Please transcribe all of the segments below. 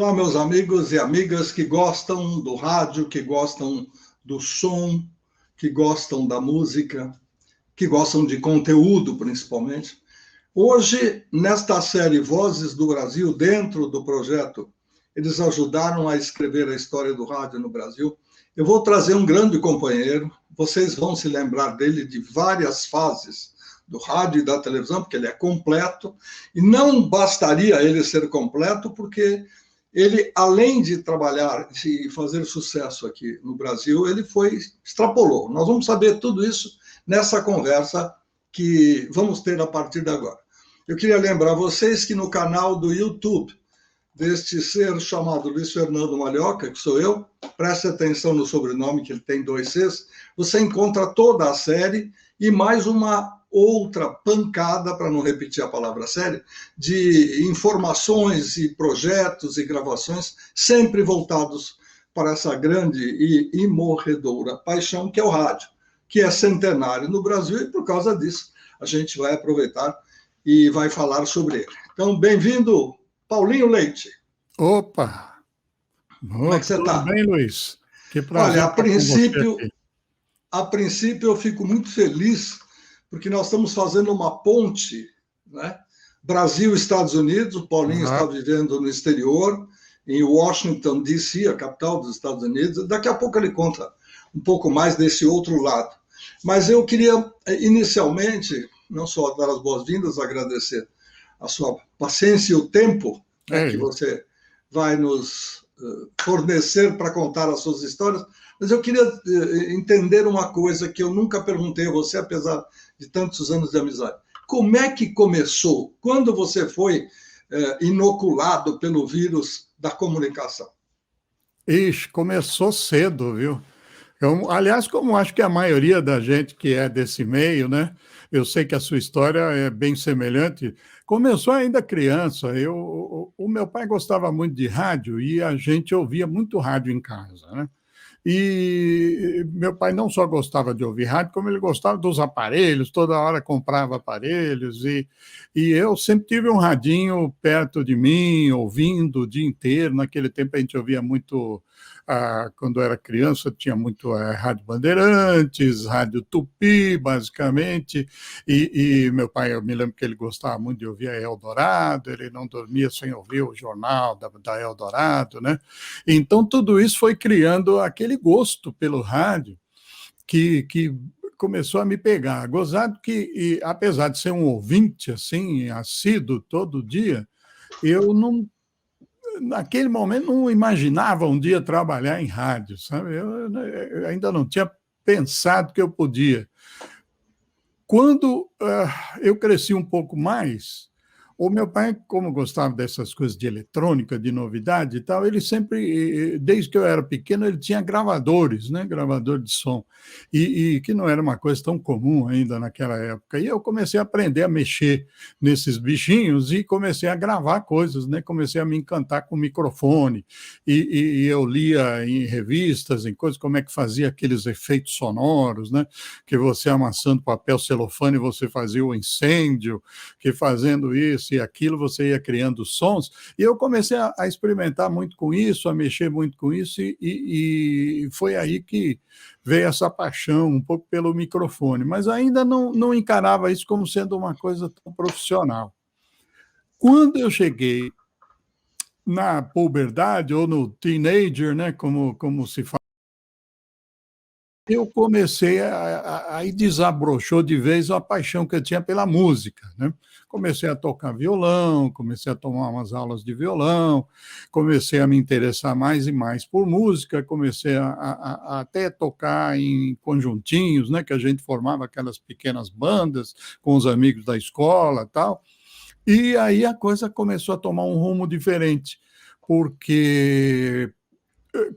Olá, meus amigos e amigas que gostam do rádio, que gostam do som, que gostam da música, que gostam de conteúdo, principalmente. Hoje, nesta série Vozes do Brasil, dentro do projeto, eles ajudaram a escrever a história do rádio no Brasil. Eu vou trazer um grande companheiro, vocês vão se lembrar dele de várias fases do rádio e da televisão, porque ele é completo, e não bastaria ele ser completo, porque ele, além de trabalhar e fazer sucesso aqui no Brasil, ele extrapolou. Nós vamos saber tudo isso nessa conversa que vamos ter a partir de agora. Eu queria lembrar vocês que no canal do YouTube deste ser chamado Luiz Fernando Malhoca, que sou eu, preste atenção no sobrenome, que ele tem 2 Cs, você encontra toda a série e mais uma outra pancada, para não repetir a palavra série, de informações e projetos e gravações sempre voltados para essa grande e imorredoura paixão que é o rádio, que é centenário no Brasil, e por causa disso a gente vai aproveitar e vai falar sobre ele. Então, bem-vindo, Paulinho Leite. Opa! Como é que você está? Tudo bem, Luiz? Que prazer. Olha, a princípio eu fico muito feliz, porque nós estamos fazendo uma ponte, né? Brasil, Estados Unidos, o Paulinho está vivendo no exterior, em Washington, D.C., a capital dos Estados Unidos. Daqui a pouco ele conta um pouco mais desse outro lado. Mas eu queria, inicialmente, não só dar as boas-vindas, agradecer a sua paciência e o tempo, né, que você vai nos fornecer para contar as suas histórias, mas eu queria entender uma coisa que eu nunca perguntei a você, apesar de tantos anos de amizade. Como é que começou? Quando você foi inoculado pelo vírus da comunicação? Ixi, começou cedo, viu? Aliás, como acho que a maioria da gente que é desse meio, né? Eu sei que a sua história é bem semelhante. Começou ainda criança. O meu pai gostava muito de rádio e a gente ouvia muito rádio em casa, né? E meu pai não só gostava de ouvir rádio, como ele gostava dos aparelhos, toda hora comprava aparelhos, e eu sempre tive um radinho perto de mim, ouvindo o dia inteiro. Naquele tempo a gente ouvia muito, quando eu era criança, tinha muito Rádio Bandeirantes, Rádio Tupi, basicamente, e meu pai, eu me lembro que ele gostava muito de ouvir a Eldorado, ele não dormia sem ouvir o jornal da Eldorado, né? Então tudo isso foi criando aquele gosto pelo rádio que começou a me pegar. Gozado que, apesar de ser um ouvinte assim, assíduo todo dia, eu não, naquele momento, não imaginava um dia trabalhar em rádio, sabe? Eu ainda não tinha pensado que eu podia. Quando eu cresci um pouco mais, o meu pai, como gostava dessas coisas de eletrônica, de novidade e tal, ele sempre, desde que eu era pequeno, ele tinha gravadores, né? Gravador de som, e que não era uma coisa tão comum ainda naquela época. E eu comecei a aprender a mexer nesses bichinhos e comecei a gravar coisas, né? Comecei a me encantar com o microfone, e eu lia em revistas, em coisas, como é que fazia aqueles efeitos sonoros, né? Que você amassando papel celofane, você fazia o incêndio, que fazendo isso e aquilo, você ia criando sons, e eu comecei a experimentar muito com isso, a mexer muito com isso, e foi aí que veio essa paixão um pouco pelo microfone, mas ainda não encarava isso como sendo uma coisa tão profissional. Quando eu cheguei na puberdade, ou no teenager, né, como se fala, eu comecei aí desabrochou de vez a paixão que eu tinha pela música, né? Comecei a tocar violão, comecei a tomar umas aulas de violão, comecei a me interessar mais e mais por música, comecei a até tocar em conjuntinhos, né? Que a gente formava aquelas pequenas bandas com os amigos da escola e tal. E aí a coisa começou a tomar um rumo diferente, porque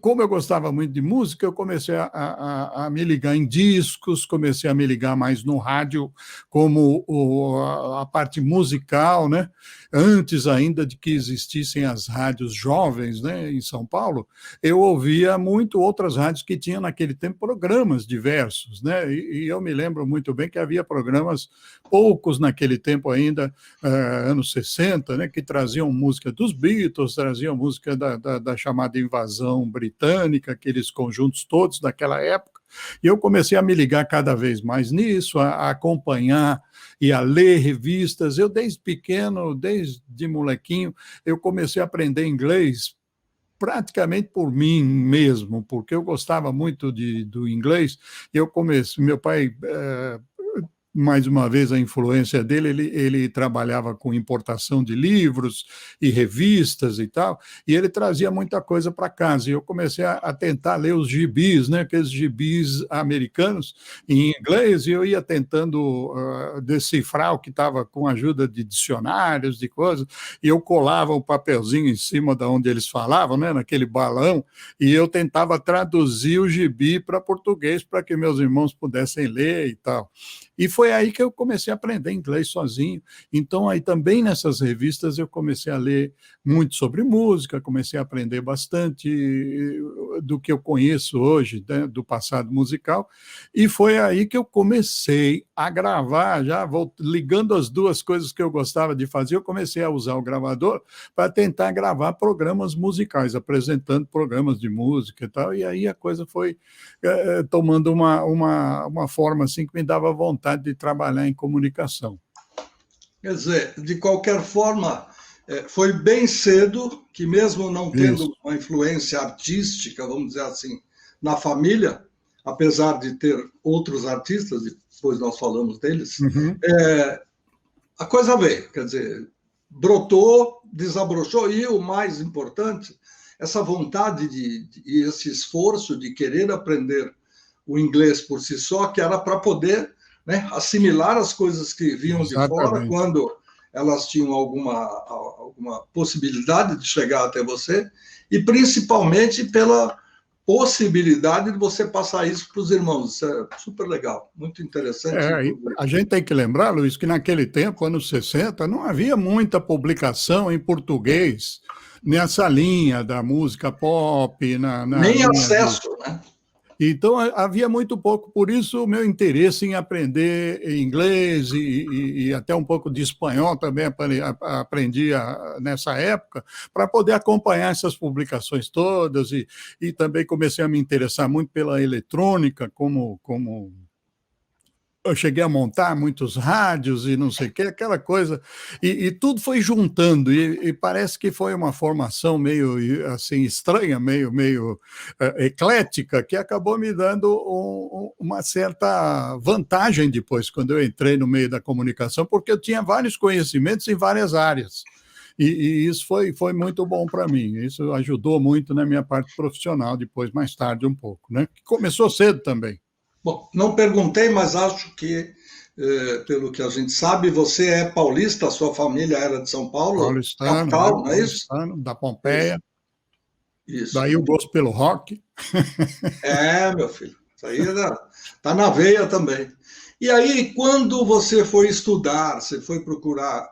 como eu gostava muito de música, eu comecei a me ligar em discos, comecei a me ligar mais no rádio, como a parte musical, né? Antes ainda de que existissem as rádios jovens, né, em São Paulo, eu ouvia muito outras rádios que tinham naquele tempo programas diversos, né? E eu me lembro muito bem que havia programas, poucos naquele tempo ainda, anos 60, né, que traziam música dos Beatles, traziam música da chamada invasão britânica, aqueles conjuntos todos daquela época, e eu comecei a me ligar cada vez mais nisso, a acompanhar e a ler revistas. Eu, desde pequeno, desde molequinho, eu comecei a aprender inglês praticamente por mim mesmo, porque eu gostava muito do inglês. Eu comecei, meu pai mais uma vez a influência dele, ele trabalhava com importação de livros e revistas e tal, e ele trazia muita coisa para casa, e eu comecei a tentar ler os gibis, né, aqueles gibis americanos em inglês, e eu ia tentando decifrar o que estava com a ajuda de dicionários, de coisas, e eu colava o papelzinho em cima de onde eles falavam, né, naquele balão, e eu tentava traduzir o gibi para português para que meus irmãos pudessem ler e tal. E foi aí que eu comecei a aprender inglês sozinho. Então, aí também nessas revistas eu comecei a ler muito sobre música, comecei a aprender bastante do que eu conheço hoje, né, do passado musical, e foi aí que eu comecei a gravar, já ligando as duas coisas que eu gostava de fazer, eu comecei a usar o gravador para tentar gravar programas musicais, apresentando programas de música e tal, e aí a coisa foi tomando uma forma assim que me dava vontade de trabalhar em comunicação. Quer dizer, de qualquer forma, foi bem cedo que, mesmo não tendo Isso. uma influência artística, vamos dizer assim, na família, apesar de ter outros artistas, depois nós falamos deles, Uhum. A coisa veio, quer dizer, brotou, desabrochou, e o mais importante, essa vontade e esse esforço de querer aprender o inglês por si só, que era para poder, né, assimilar as coisas que vinham de fora, Exatamente. quando elas tinham alguma possibilidade de chegar até você, e principalmente pela possibilidade de você passar isso para os irmãos. Isso é super legal, muito interessante, inclusive. A gente tem que lembrar, Luiz, que naquele tempo, anos 60, não havia muita publicação em português nessa linha da música pop, na Nem linha de. acesso, né? Então, havia muito pouco, por isso o meu interesse em aprender inglês e até um pouco de espanhol também aprendi nessa época, para poder acompanhar essas publicações todas, e também comecei a me interessar muito pela eletrônica, como eu cheguei a montar muitos rádios e não sei o que, aquela coisa, e tudo foi juntando, e parece que foi uma formação meio assim estranha, meio eclética, que acabou me dando uma certa vantagem depois, quando eu entrei no meio da comunicação, porque eu tinha vários conhecimentos em várias áreas. E isso foi muito bom para mim, isso ajudou muito na minha parte profissional, depois, mais tarde, um pouco, né? Que começou cedo também. Bom, não perguntei, mas acho que, pelo que a gente sabe, você é paulista, a sua família era de São Paulo, capital, não é isso? Paulistano, da Isso, Pompeia, isso. daí o gosto pelo rock. Meu filho, isso aí tá na veia também. E aí, quando você foi estudar, você foi procurar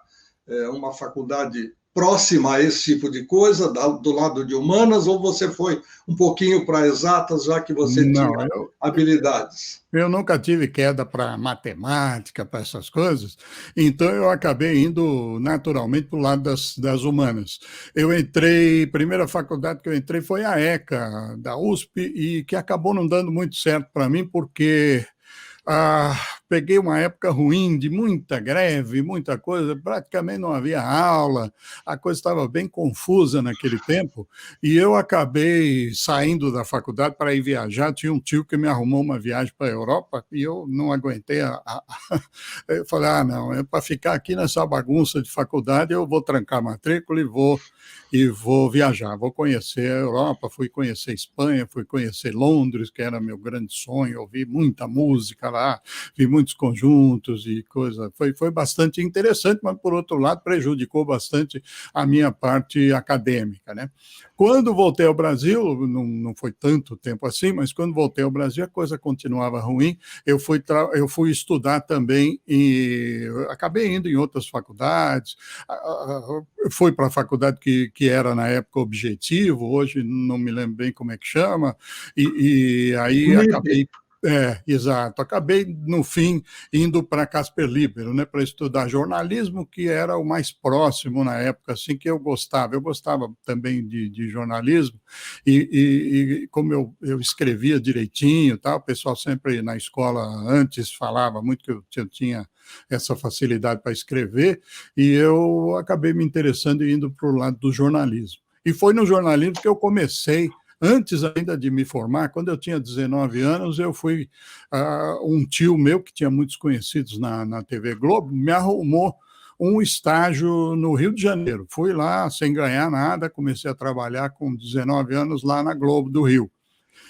uma faculdade próxima a esse tipo de coisa, do lado de humanas, ou você foi um pouquinho para exatas, já que você tinha Não, habilidades? eu nunca tive queda para matemática, para essas coisas, então eu acabei indo naturalmente para o lado das humanas. Eu entrei, a primeira faculdade que eu entrei foi a ECA, da USP, e que acabou não dando muito certo para mim, porque peguei uma época ruim, de muita greve, muita coisa, praticamente não havia aula, a coisa estava bem confusa naquele tempo, e eu acabei saindo da faculdade para ir viajar. Tinha um tio que me arrumou uma viagem para a Europa, e eu não aguentei. Eu falei, não, é para ficar aqui nessa bagunça de faculdade, eu vou trancar a matrícula e vou viajar, vou conhecer a Europa, fui conhecer a Espanha, fui conhecer Londres, que era meu grande sonho, ouvi muita música lá, vi muitos conjuntos e coisa. Foi bastante interessante, mas, por outro lado, prejudicou bastante a minha parte acadêmica, né? Quando voltei ao Brasil, não foi tanto tempo assim, mas quando voltei ao Brasil, a coisa continuava ruim. Eu fui estudar também e acabei indo em outras faculdades. Fui para a faculdade que era, na época, Objetivo, hoje não me lembro bem como é que chama, e aí acabei... exato. Acabei, no fim, indo para Casper Libero, né, para estudar jornalismo, que era o mais próximo na época, assim, que eu gostava. Eu gostava também de jornalismo, e como eu escrevia direitinho, tal, o pessoal sempre na escola antes falava muito que eu tinha essa facilidade para escrever, e eu acabei me interessando e indo para o lado do jornalismo. E foi no jornalismo que eu comecei. Antes ainda de me formar, quando eu tinha 19 anos, eu fui... um tio meu, que tinha muitos conhecidos na TV Globo, me arrumou um estágio no Rio de Janeiro. Fui lá sem ganhar nada, comecei a trabalhar com 19 anos lá na Globo do Rio.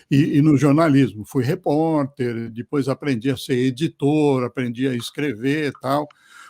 E no jornalismo. Fui repórter, depois aprendi a ser editor, aprendi a escrever e tal.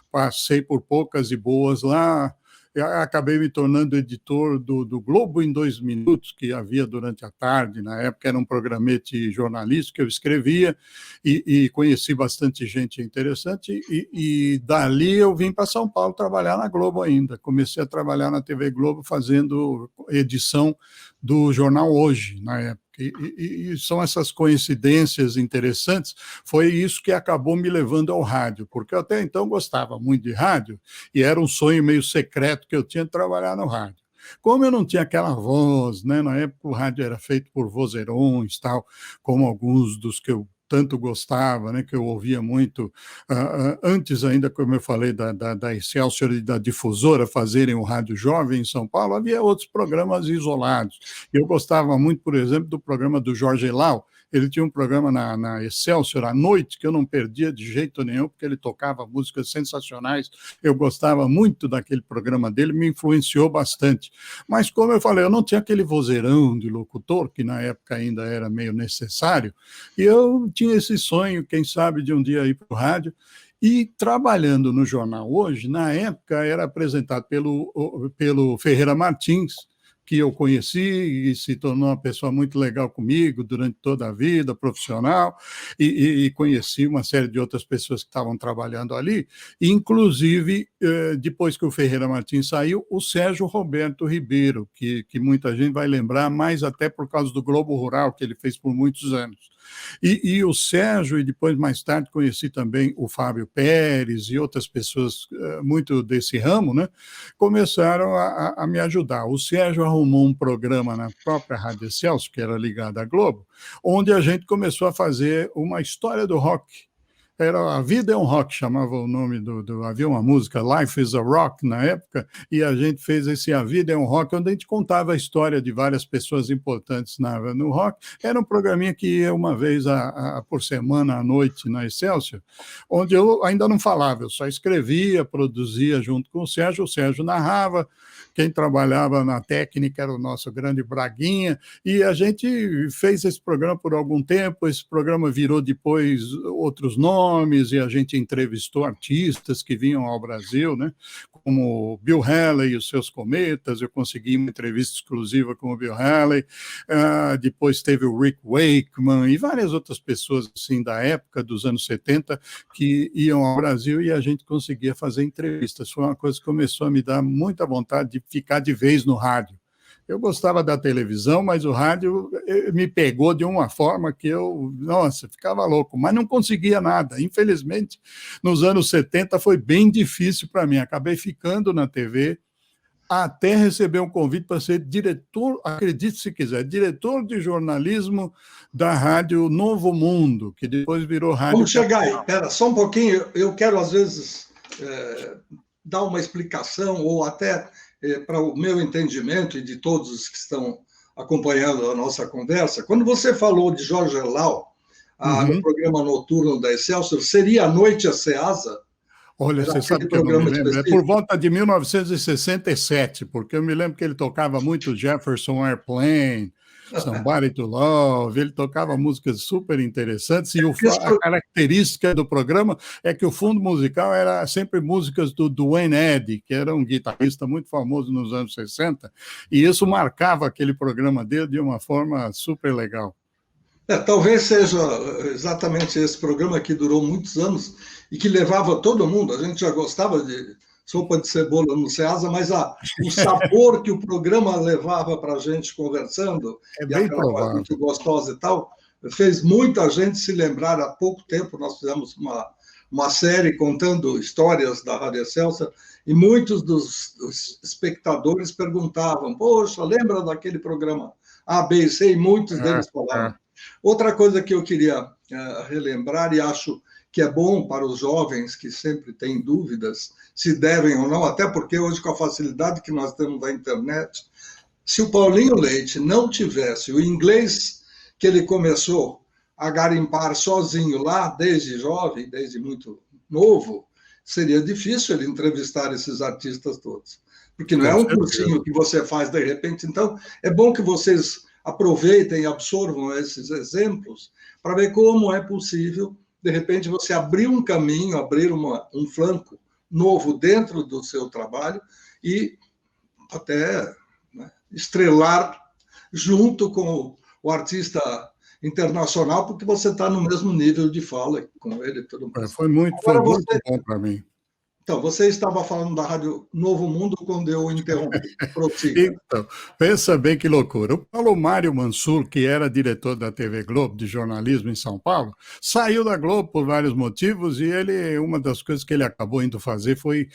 Passei por poucas e boas lá. Eu acabei me tornando editor do Globo em 2 Minutos, que havia durante a tarde, na época era um programete jornalístico que eu escrevia, e conheci bastante gente interessante, e dali eu vim para São Paulo trabalhar na Globo ainda. Comecei a trabalhar na TV Globo fazendo edição do jornal Hoje, na época. E são essas coincidências interessantes. Foi isso que acabou me levando ao rádio, porque eu até então gostava muito de rádio, e era um sonho meio secreto que eu tinha de trabalhar no rádio. Como eu não tinha aquela voz, né? Na época o rádio era feito por vozeirões, tal, como alguns dos que eu tanto gostava, né, que eu ouvia muito, antes ainda, como eu falei, da Excelsior e da Difusora fazerem o Rádio Jovem em São Paulo, havia outros programas isolados. Eu gostava muito, por exemplo, do programa do Jorge Elau. Ele tinha um programa na Excelsior à noite que eu não perdia de jeito nenhum, porque ele tocava músicas sensacionais. Eu gostava muito daquele programa dele, me influenciou bastante. Mas, como eu falei, eu não tinha aquele vozeirão de locutor, que na época ainda era meio necessário, e eu tinha esse sonho, quem sabe, de um dia ir para o rádio. E trabalhando no jornal Hoje, na época era apresentado pelo Ferreira Martins, que eu conheci e se tornou uma pessoa muito legal comigo durante toda a vida profissional, e conheci uma série de outras pessoas que estavam trabalhando ali, inclusive, depois que o Ferreira Martins saiu, o Sérgio Roberto Ribeiro, que muita gente vai lembrar, mais até por causa do Globo Rural, que ele fez por muitos anos. E o Sérgio, e depois, mais tarde, conheci também o Fábio Pérez e outras pessoas muito desse ramo, né, começaram a me ajudar. O Sérgio arrumou um programa na própria Rádio Excelsior, que era ligada à Globo, onde a gente começou a fazer uma história do rock. Era A Vida é um Rock, chamava o nome havia uma música, Life is a Rock, na época, e a gente fez esse A Vida é um Rock, onde a gente contava a história de várias pessoas importantes no rock. Era um programinha que ia uma vez por semana, à noite, na Excelsior, onde eu ainda não falava, eu só escrevia, produzia junto com o Sérgio narrava, quem trabalhava na técnica era o nosso grande Braguinha, e a gente fez esse programa por algum tempo. Esse programa virou depois outros nomes, e a gente entrevistou artistas que vinham ao Brasil, né, como Bill Haley e os seus Cometas. Eu consegui uma entrevista exclusiva com o Bill Haley, depois teve o Rick Wakeman e várias outras pessoas assim, da época, dos anos 70, que iam ao Brasil, e a gente conseguia fazer entrevistas. Foi uma coisa que começou a me dar muita vontade de ficar de vez no rádio. Eu gostava da televisão, mas o rádio me pegou de uma forma que ficava louco, mas não conseguia nada. Infelizmente, nos anos 70 foi bem difícil para mim. Acabei ficando na TV até receber um convite para ser diretor, acredite se quiser, diretor de jornalismo da Rádio Novo Mundo, que depois virou Rádio... Vamos chegar aí, espera só um pouquinho, eu quero às vezes dar uma explicação, ou até para o meu entendimento e de todos os que estão acompanhando a nossa conversa. Quando você falou de Jorge Elau, no programa noturno da Excelsior, seria A Noite a Ceasa? Olha, você sabe que eu não me lembro. É por volta de 1967, porque eu me lembro que ele tocava muito Jefferson Airplane, Somebody to Love, ele tocava músicas super interessantes, e a Isso, característica do programa é que o fundo musical era sempre músicas do Duane Eddy, que era um guitarrista muito famoso nos anos 60, e isso marcava aquele programa dele de uma forma super legal. talvez seja exatamente esse programa que durou muitos anos e que levava todo mundo. A gente já gostava de sopa de cebola no Ceasa, mas o sabor que o programa levava para a gente conversando, É e bem aquela coisa provável. muito gostosa e tal, fez muita gente se lembrar. Há pouco tempo nós fizemos uma série contando histórias da Rádio Excelsior, e muitos dos espectadores perguntavam: poxa, lembra daquele programa A, B e C? E muitos É, deles falavam. é. Outra coisa que eu queria relembrar, e acho que é bom para os jovens que sempre têm dúvidas se devem ou não, até porque hoje, com a facilidade que nós temos da internet, se o Paulinho Leite não tivesse o inglês que ele começou a garimpar sozinho lá, desde jovem, desde muito novo, seria difícil ele entrevistar esses artistas todos. Porque não é Com um certeza. cursinho que você faz de repente. Então, é bom que vocês aproveitem e absorvam esses exemplos para ver como é possível, de repente, você abrir um caminho, abrir um flanco novo dentro do seu trabalho e até, né, estrelar junto com o artista internacional, porque você está no mesmo nível de fala com ele e tudo mais. Foi Agora muito você, bom para mim. então, você estava falando da Rádio Novo Mundo quando eu interrompi. Prossiga. Então, pensa bem que loucura. O Paulo Mário Mansur, que era diretor da TV Globo de jornalismo em São Paulo, saiu da Globo por vários motivos, e uma das coisas que ele acabou indo fazer foi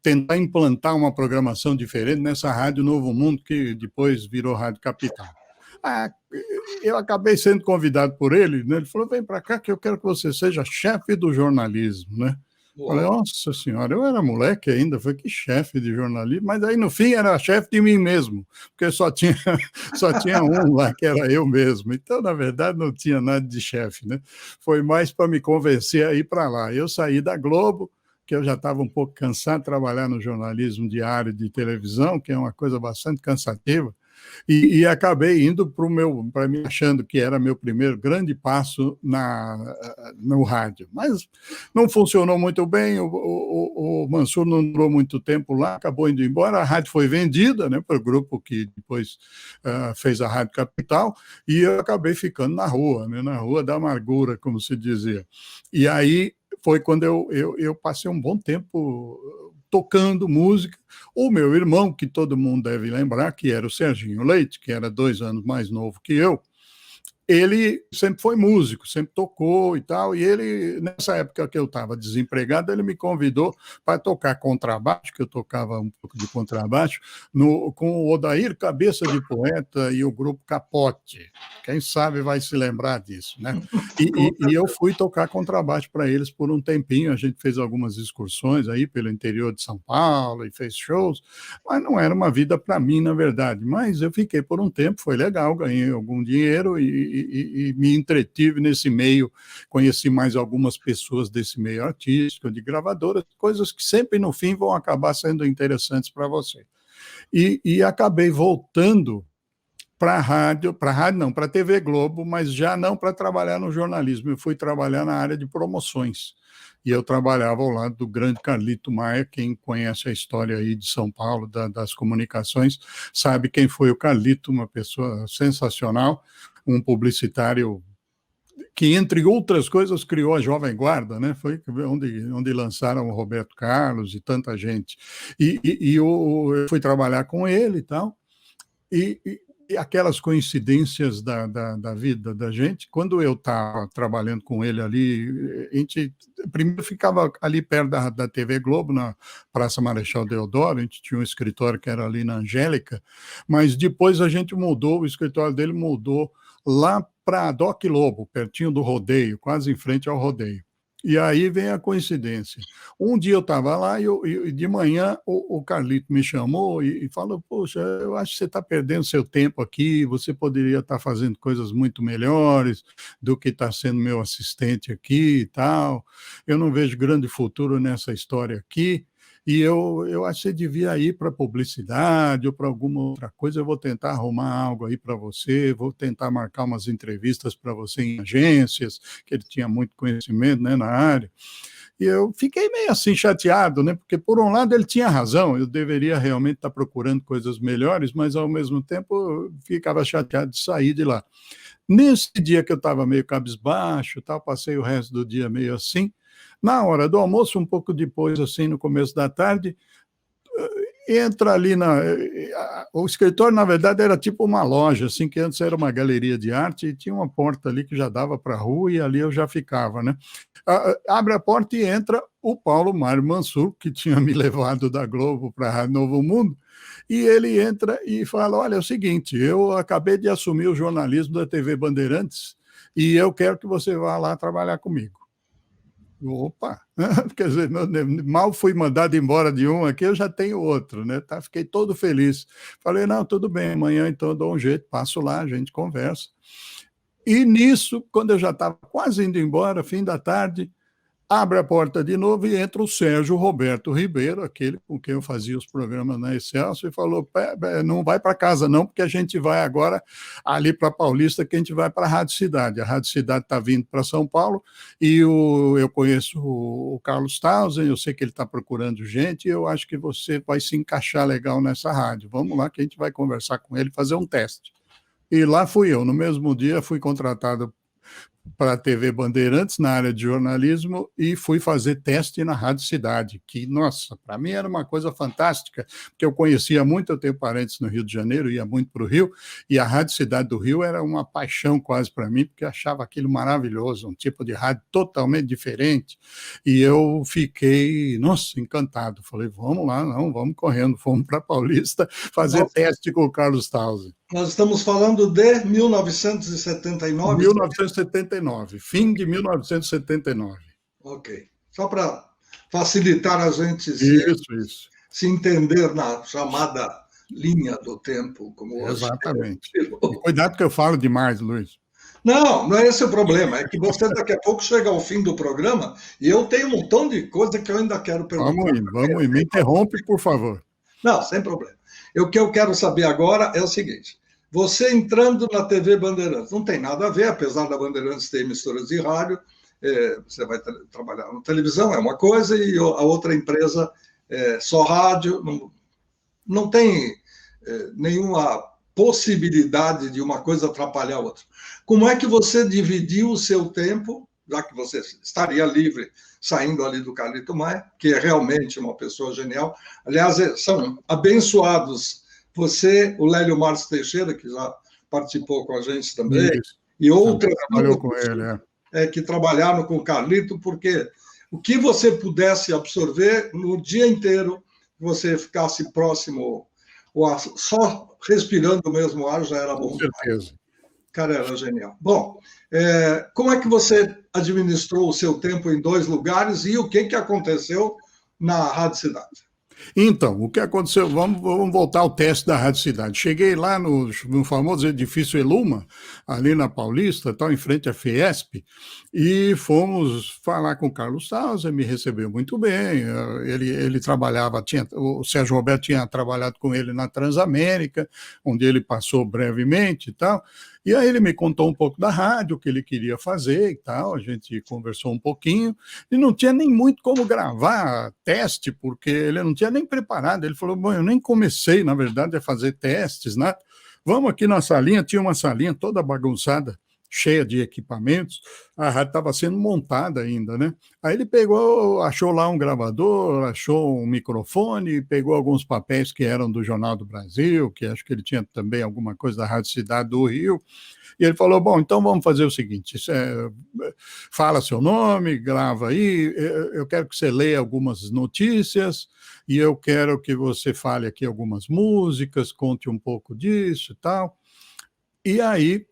tentar implantar uma programação diferente nessa Rádio Novo Mundo, que depois virou Rádio Capital. Ah, eu acabei sendo convidado por ele, né? Ele falou: vem para cá que eu quero que você seja chefe do jornalismo, né? Falei: Uau. nossa senhora, eu era moleque ainda, foi que chefe de jornalismo, mas aí no fim era chefe de mim mesmo, porque só tinha um lá, que era eu mesmo. Então, na verdade, não tinha nada de chefe, né? Foi mais para me convencer a ir para lá. Eu saí da Globo, que eu já estava um pouco cansado de trabalhar no jornalismo diário de televisão, que é uma coisa bastante cansativa, e acabei indo para mim, achando que era meu primeiro grande passo no rádio. Mas não funcionou muito bem, o Mansur não durou muito tempo lá, acabou indo embora, a rádio foi vendida, né, para o grupo que depois fez a Rádio Capital, e eu acabei ficando na rua, né, na rua da amargura, como se dizia. E aí foi quando eu passei um bom tempo tocando música. O meu irmão, que todo mundo deve lembrar, que era o Serginho Leite, que era 2 anos mais novo que eu, ele sempre foi músico, sempre tocou e tal, e ele, nessa época que eu estava desempregado, ele me convidou para tocar contrabaixo, que eu tocava um pouco de contrabaixo, com o Odair Cabeça de Poeta e o grupo Capote. Quem sabe vai se lembrar disso, né? E eu fui tocar contrabaixo para eles por um tempinho, a gente fez algumas excursões aí pelo interior de São Paulo e fez shows, mas não era uma vida para mim, na verdade. Mas eu fiquei por um tempo, foi legal, ganhei algum dinheiro e me entretive nesse meio, conheci mais algumas pessoas desse meio artístico, de gravadoras, coisas que sempre no fim vão acabar sendo interessantes para você. E acabei voltando para a rádio não, para a TV Globo, mas já não para trabalhar no jornalismo, eu fui trabalhar na área de promoções. E eu trabalhava ao lado do grande Carlito Maia. Quem conhece a história aí de São Paulo, das comunicações, sabe quem foi o Carlito, uma pessoa sensacional, um publicitário que, entre outras coisas, criou a Jovem Guarda, né? Foi onde lançaram o Roberto Carlos e tanta gente. E eu fui trabalhar com ele e tal, e aquelas coincidências da vida da gente. Quando eu estava trabalhando com ele ali, a gente primeiro ficava ali perto da TV Globo, na Praça Marechal Deodoro, a gente tinha um escritório que era ali na Angélica, mas depois a gente mudou, o escritório dele mudou lá para Doc Lobo, pertinho do rodeio, quase em frente ao rodeio. E aí vem a coincidência. Um dia eu estava lá e de manhã o Carlito me chamou e falou: poxa, eu acho que você está perdendo seu tempo aqui, você poderia estar fazendo coisas muito melhores do que está sendo meu assistente aqui e tal. Eu não vejo grande futuro nessa história aqui. e eu acho que você devia ir para publicidade ou para alguma outra coisa, eu vou tentar arrumar algo aí para você, vou tentar marcar umas entrevistas para você em agências, que ele tinha muito conhecimento, né, na área. E eu fiquei meio assim chateado, né? Porque, por um lado, ele tinha razão, eu deveria realmente estar procurando coisas melhores, mas, ao mesmo tempo, eu ficava chateado de sair de lá. Nesse dia que eu estava meio cabisbaixo, tal, passei o resto do dia meio assim. Na hora do almoço, um pouco depois, assim, no começo da tarde, entra ali o escritório, na verdade, era tipo uma loja, assim, que antes era uma galeria de arte e tinha uma porta ali que já dava para a rua e ali eu já ficava, né? Abre a porta e entra o Paulo Mário Mansur, que tinha me levado da Globo para a Rádio Novo Mundo, e ele entra e fala, olha, é o seguinte, eu acabei de assumir o jornalismo da TV Bandeirantes e eu quero que você vá lá trabalhar comigo. Opa, quer dizer, mal fui mandado embora de um aqui, eu já tenho outro, né? Tá, fiquei todo feliz. Falei, não, tudo bem, amanhã então eu dou um jeito, passo lá, a gente conversa. E nisso, quando eu já estava quase indo embora, fim da tarde, abre a porta de novo e entra o Sérgio Roberto Ribeiro, aquele com quem eu fazia os programas na Excelsior, e falou, não vai para casa não, porque a gente vai agora ali para Paulista, que a gente vai para a Rádio Cidade. A Rádio Cidade está vindo para São Paulo, e eu conheço o Carlos Tausen, eu sei que ele está procurando gente, e eu acho que você vai se encaixar legal nessa rádio. Vamos lá que a gente vai conversar com ele, fazer um teste. E lá fui eu. No mesmo dia, fui contratado para a TV Bandeirantes, na área de jornalismo, e fui fazer teste na Rádio Cidade, que, nossa, para mim era uma coisa fantástica, porque eu conhecia muito, eu tenho parentes no Rio de Janeiro, ia muito para o Rio, e a Rádio Cidade do Rio era uma paixão quase para mim, porque eu achava aquilo maravilhoso, um tipo de rádio totalmente diferente, e eu fiquei, nossa, encantado. Falei, vamos lá, não, vamos correndo, fomos para Paulista fazer teste com o Carlos Tausen. Nós estamos falando de 1979? 1979, fim de 1979. Ok. Só para facilitar a gente se entender na chamada linha do tempo, como hoje. Exatamente. E cuidado que eu falo demais, Luiz. Não, não é esse o problema. É que você daqui a pouco chega ao fim do programa e eu tenho um montão de coisa que eu ainda quero perguntar. Vamos ir. Me interrompe, por favor. Não, sem problema. O que eu quero saber agora é o seguinte. Você entrando na TV Bandeirantes, não tem nada a ver, apesar da Bandeirantes ter emissoras de rádio, você vai trabalhar na televisão, é uma coisa, e a outra empresa é só rádio, não tem nenhuma possibilidade de uma coisa atrapalhar a outra. Como é que você dividiu o seu tempo, já que você estaria livre, saindo ali do Carlito Maia, que é realmente uma pessoa genial, aliás, são abençoados você, o Lélio Marcos Teixeira, que já participou com a gente também, e outras que trabalharam com o Carlito, porque o que você pudesse absorver no dia inteiro, você ficasse próximo, só respirando o mesmo ar já era bom. Com certeza. O cara era genial. Bom, como é que você administrou o seu tempo em 2 lugares e o que aconteceu na Rádio Cidade? Então, o que aconteceu? Vamos voltar ao teste da Rádio Cidade. Cheguei lá no famoso edifício Eluma, ali na Paulista, em frente à Fiesp, e fomos falar com o Carlos Tausen, me recebeu muito bem. Ele trabalhava, o Sérgio Roberto tinha trabalhado com ele na Transamérica, onde ele passou brevemente e tal. E aí ele me contou um pouco da rádio, o que ele queria fazer e tal, a gente conversou um pouquinho, e não tinha nem muito como gravar teste, porque ele não tinha nem preparado. Ele falou, bom, eu nem comecei, na verdade, a fazer testes, né? Vamos aqui na salinha, tinha uma salinha toda bagunçada, cheia de equipamentos, a rádio estava sendo montada ainda, né? Aí ele achou lá um gravador, achou um microfone, pegou alguns papéis que eram do Jornal do Brasil, que acho que ele tinha também alguma coisa da Rádio Cidade do Rio, e ele falou, bom, então vamos fazer o seguinte, fala seu nome, grava aí, eu quero que você leia algumas notícias, e eu quero que você fale aqui algumas músicas, conte um pouco disso e tal. E aí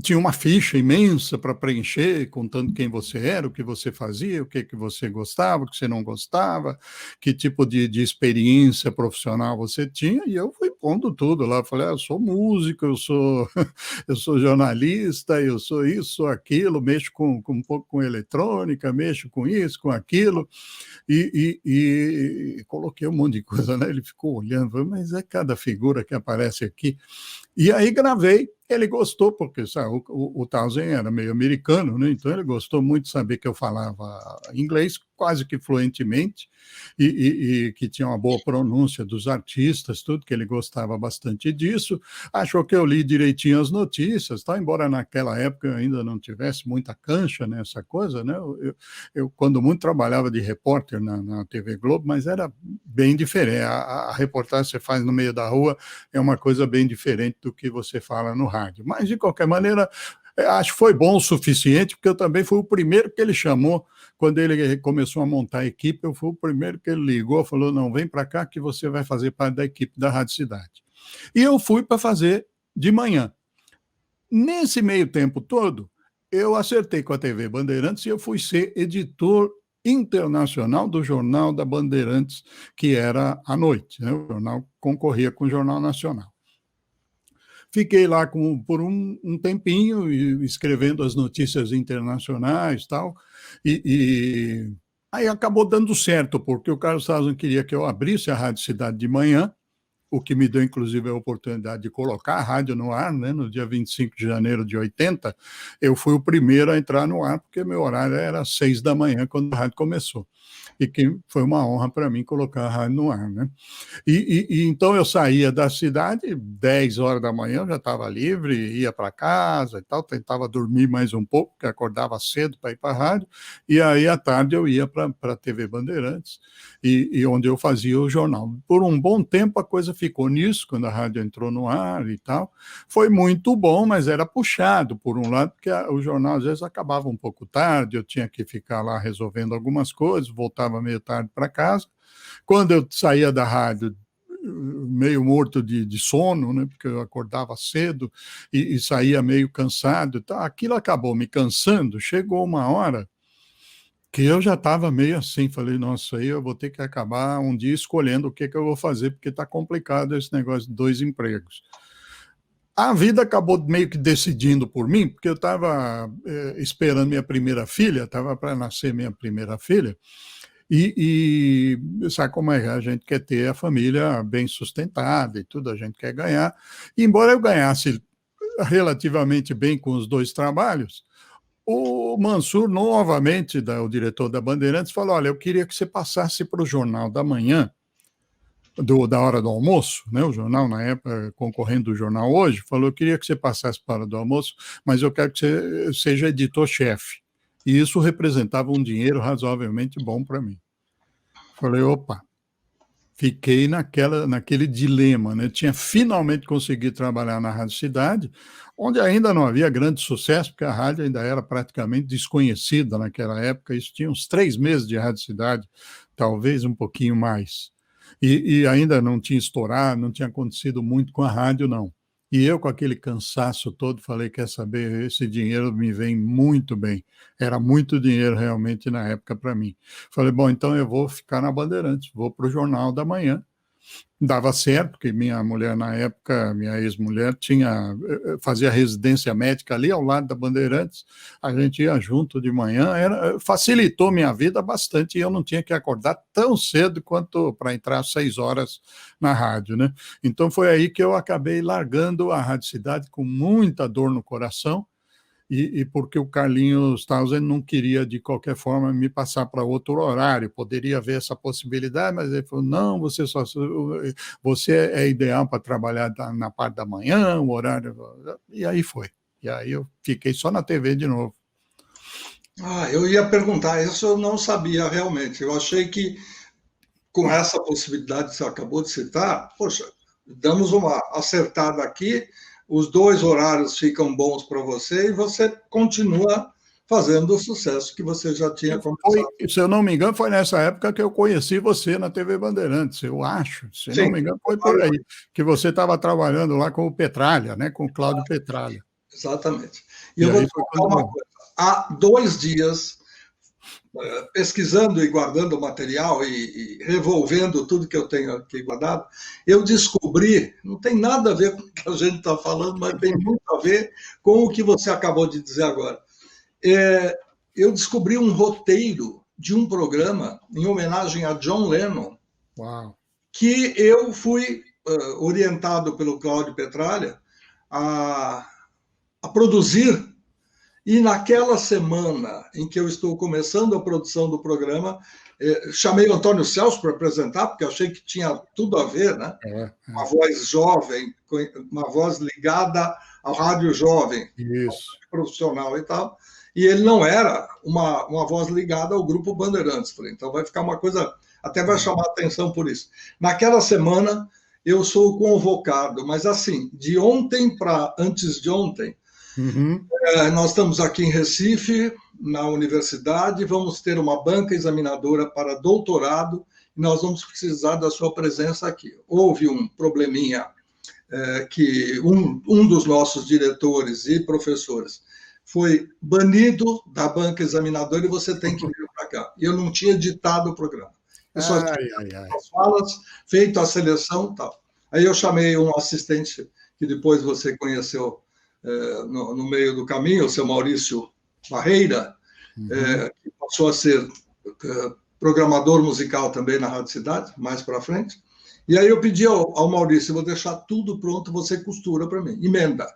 tinha uma ficha imensa para preencher, contando quem você era, o que você fazia, o que você gostava, o que você não gostava, que tipo de experiência profissional você tinha, e eu fui pondo tudo lá. Falei, eu sou músico, eu sou jornalista, eu sou isso, sou aquilo, mexo com um pouco com eletrônica, mexo com isso, com aquilo, e coloquei um monte de coisa, né? Ele ficou olhando, falei, mas é cada figura que aparece aqui. E aí gravei, ele gostou, porque sabe, o Townsend era meio americano, né? Então ele gostou muito de saber que eu falava inglês quase que fluentemente e que tinha uma boa pronúncia dos artistas, tudo, que ele gostava bastante disso. Achou que eu li direitinho as notícias, tá? Embora naquela época eu ainda não tivesse muita cancha nessa coisa, né? Eu quando muito, trabalhava de repórter na TV Globo, mas era bem diferente. A reportagem que você faz no meio da rua é uma coisa bem diferente do que você fala no rádio. Mas, de qualquer maneira, acho que foi bom o suficiente, porque eu também fui o primeiro que ele chamou, quando ele começou a montar a equipe, eu fui o primeiro que ele ligou, falou, não, vem para cá que você vai fazer parte da equipe da Rádio Cidade. E eu fui para fazer de manhã. Nesse meio tempo todo, eu acertei com a TV Bandeirantes e eu fui ser editor internacional do Jornal da Bandeirantes, que era à noite, né? O jornal concorria com o Jornal Nacional. Fiquei lá por um tempinho, escrevendo as notícias internacionais tal, e aí acabou dando certo, porque o Carlos Townsend queria que eu abrisse a Rádio Cidade de manhã, o que me deu, inclusive, a oportunidade de colocar a rádio no ar, né? No dia 25 de janeiro de 80, eu fui o primeiro a entrar no ar, porque meu horário era 6 da manhã, quando a rádio começou. E que foi uma honra para mim colocar a rádio no ar, né? Então eu saía da cidade, 10 horas da manhã, já estava livre, ia para casa e tal, tentava dormir mais um pouco, porque acordava cedo para ir para a rádio, e aí à tarde eu ia para a TV Bandeirantes, e onde eu fazia o jornal. Por um bom tempo a coisa ficou nisso, quando a rádio entrou no ar e tal. Foi muito bom, mas era puxado, por um lado, porque o jornal às vezes acabava um pouco tarde, eu tinha que ficar lá resolvendo algumas coisas, voltava meio tarde para casa. Quando eu saía da rádio, meio morto de sono, né, porque eu acordava cedo e saía meio cansado, tá? Aquilo acabou me cansando. Chegou uma hora que eu já estava meio assim, falei, nossa, aí eu vou ter que acabar um dia escolhendo o que eu vou fazer, porque está complicado esse negócio de 2 empregos. A vida acabou meio que decidindo por mim, porque eu estava esperando minha primeira filha, estava para nascer minha primeira filha, e sabe como é? A gente quer ter a família bem sustentada e tudo, a gente quer ganhar. E embora eu ganhasse relativamente bem com os 2 trabalhos, o Mansur, novamente, o diretor da Bandeirantes, falou, olha, eu queria que você passasse para o Jornal da Manhã, da hora do almoço, né? O jornal, na época, concorrendo do Jornal Hoje, falou, eu queria que você passasse para a hora do almoço, mas eu quero que você seja editor-chefe. E isso representava um dinheiro razoavelmente bom para mim. Falei, opa, fiquei naquele dilema, né? Tinha finalmente conseguido trabalhar na Rádio Cidade, onde ainda não havia grande sucesso, porque a rádio ainda era praticamente desconhecida naquela época. Isso tinha uns 3 meses de Rádio Cidade, talvez um pouquinho mais. E ainda não tinha estourado, não tinha acontecido muito com a rádio, não. E eu, com aquele cansaço todo, falei, quer saber, esse dinheiro me vem muito bem. Era muito dinheiro realmente na época para mim. Falei, bom, então eu vou ficar na Bandeirantes, vou para o Jornal da Manhã. Dava certo, porque minha mulher, na época, minha ex-mulher, fazia residência médica ali ao lado da Bandeirantes, a gente ia junto de manhã, facilitou minha vida bastante, e eu não tinha que acordar tão cedo quanto para entrar às 6 horas na rádio, né? Então foi aí que eu acabei largando a Rádio Cidade com muita dor no coração, e porque o Carlinhos Townsend não queria, de qualquer forma, me passar para outro horário. Poderia haver essa possibilidade, mas ele falou, não, você é ideal para trabalhar na parte da manhã, o horário... E aí foi. E aí eu fiquei só na TV de novo. Eu ia perguntar, isso eu não sabia realmente. Eu achei que, com essa possibilidade que você acabou de citar, poxa, damos uma acertada aqui, os 2 horários ficam bons para você e você continua fazendo o sucesso que você já tinha começado. Se eu não me engano, foi nessa época que eu conheci você na TV Bandeirantes, eu acho. Se não me engano, foi por aí, que você estava trabalhando lá com o Petralha, né, com o Cláudio Petralha. Exatamente. E eu vou te contar uma coisa. Há 2 dias, pesquisando e guardando material e revolvendo tudo que eu tenho aqui guardado, eu descobri, não tem nada a ver com o que a gente está falando, mas tem muito a ver com o que você acabou de dizer agora. Eu descobri um roteiro de um programa em homenagem a John Lennon, Uau. que eu fui orientado pelo Cláudio Petralha a produzir. E naquela semana em que eu estou começando a produção do programa, chamei o Antônio Celso para apresentar, porque achei que tinha tudo a ver, né? Uma voz jovem, uma voz ligada ao rádio jovem, Isso. profissional e tal. E ele não era uma voz ligada ao Grupo Bandeirantes. Falei, então vai ficar uma coisa, até vai chamar atenção por isso. Naquela semana, eu sou convocado, mas assim, de ontem para antes de ontem, nós estamos aqui em Recife, na universidade, vamos ter uma banca examinadora para doutorado e nós vamos precisar da sua presença aqui. Houve um probleminha que um dos nossos diretores e professores foi banido da banca examinadora e você tem que vir para cá. E eu não tinha editado o programa. Eu só tinha as falas, feito a seleção e tal. Aí eu chamei um assistente que depois você conheceu no meio do caminho, o seu Maurício Barreira, que passou a ser programador musical também na Rádio Cidade, mais para frente. E aí eu pedi ao Maurício, vou deixar tudo pronto, você costura para mim, emenda,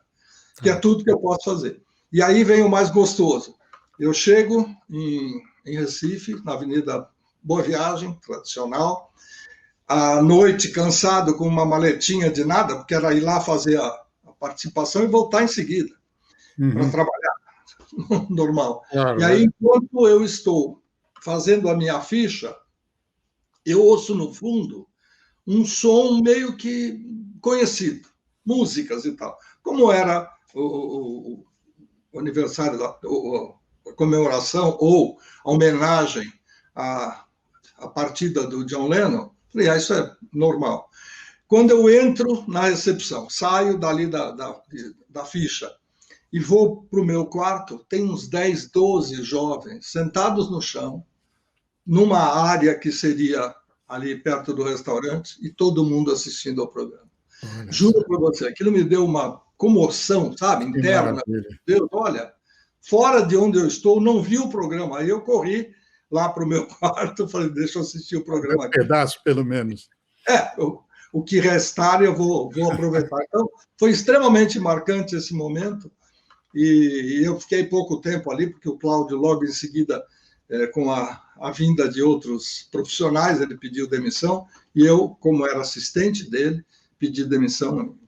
que é tudo que eu posso fazer. E aí vem o mais gostoso. Eu chego em Recife, na Avenida Boa Viagem, tradicional, à noite, cansado, com uma maletinha de nada, porque era ir lá fazer a participação e voltar em seguida para trabalhar, normal. Claro, e aí, enquanto eu estou fazendo a minha ficha, eu ouço no fundo um som meio que conhecido, músicas e tal. Como era o aniversário, a comemoração ou a homenagem à partida do John Lennon, falei, isso é normal. Quando eu entro na recepção, saio dali da ficha e vou para o meu quarto, tem uns 10, 12 jovens sentados no chão, numa área que seria ali perto do restaurante, e todo mundo assistindo ao programa. Juro para você, aquilo me deu uma comoção, sabe, interna. Deus, olha, fora de onde eu estou, não vi o programa. Aí eu corri lá para o meu quarto, falei, deixa eu assistir o programa aqui. Um pedaço, pelo menos. O que restar eu vou aproveitar. Então, foi extremamente marcante esse momento, e eu fiquei pouco tempo ali, porque o Cláudio, logo em seguida, com a vinda de outros profissionais, ele pediu demissão, e eu, como era assistente dele, pedi demissão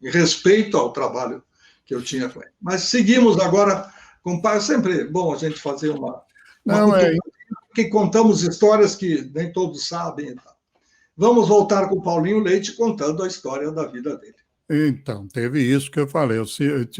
em respeito ao trabalho que eu tinha com ele. Mas seguimos agora com o sempre bom a gente fazer uma que contamos histórias que nem todos sabem e tal. Vamos voltar com o Paulinho Leite contando a história da vida dele. Então, teve isso que eu falei. Eu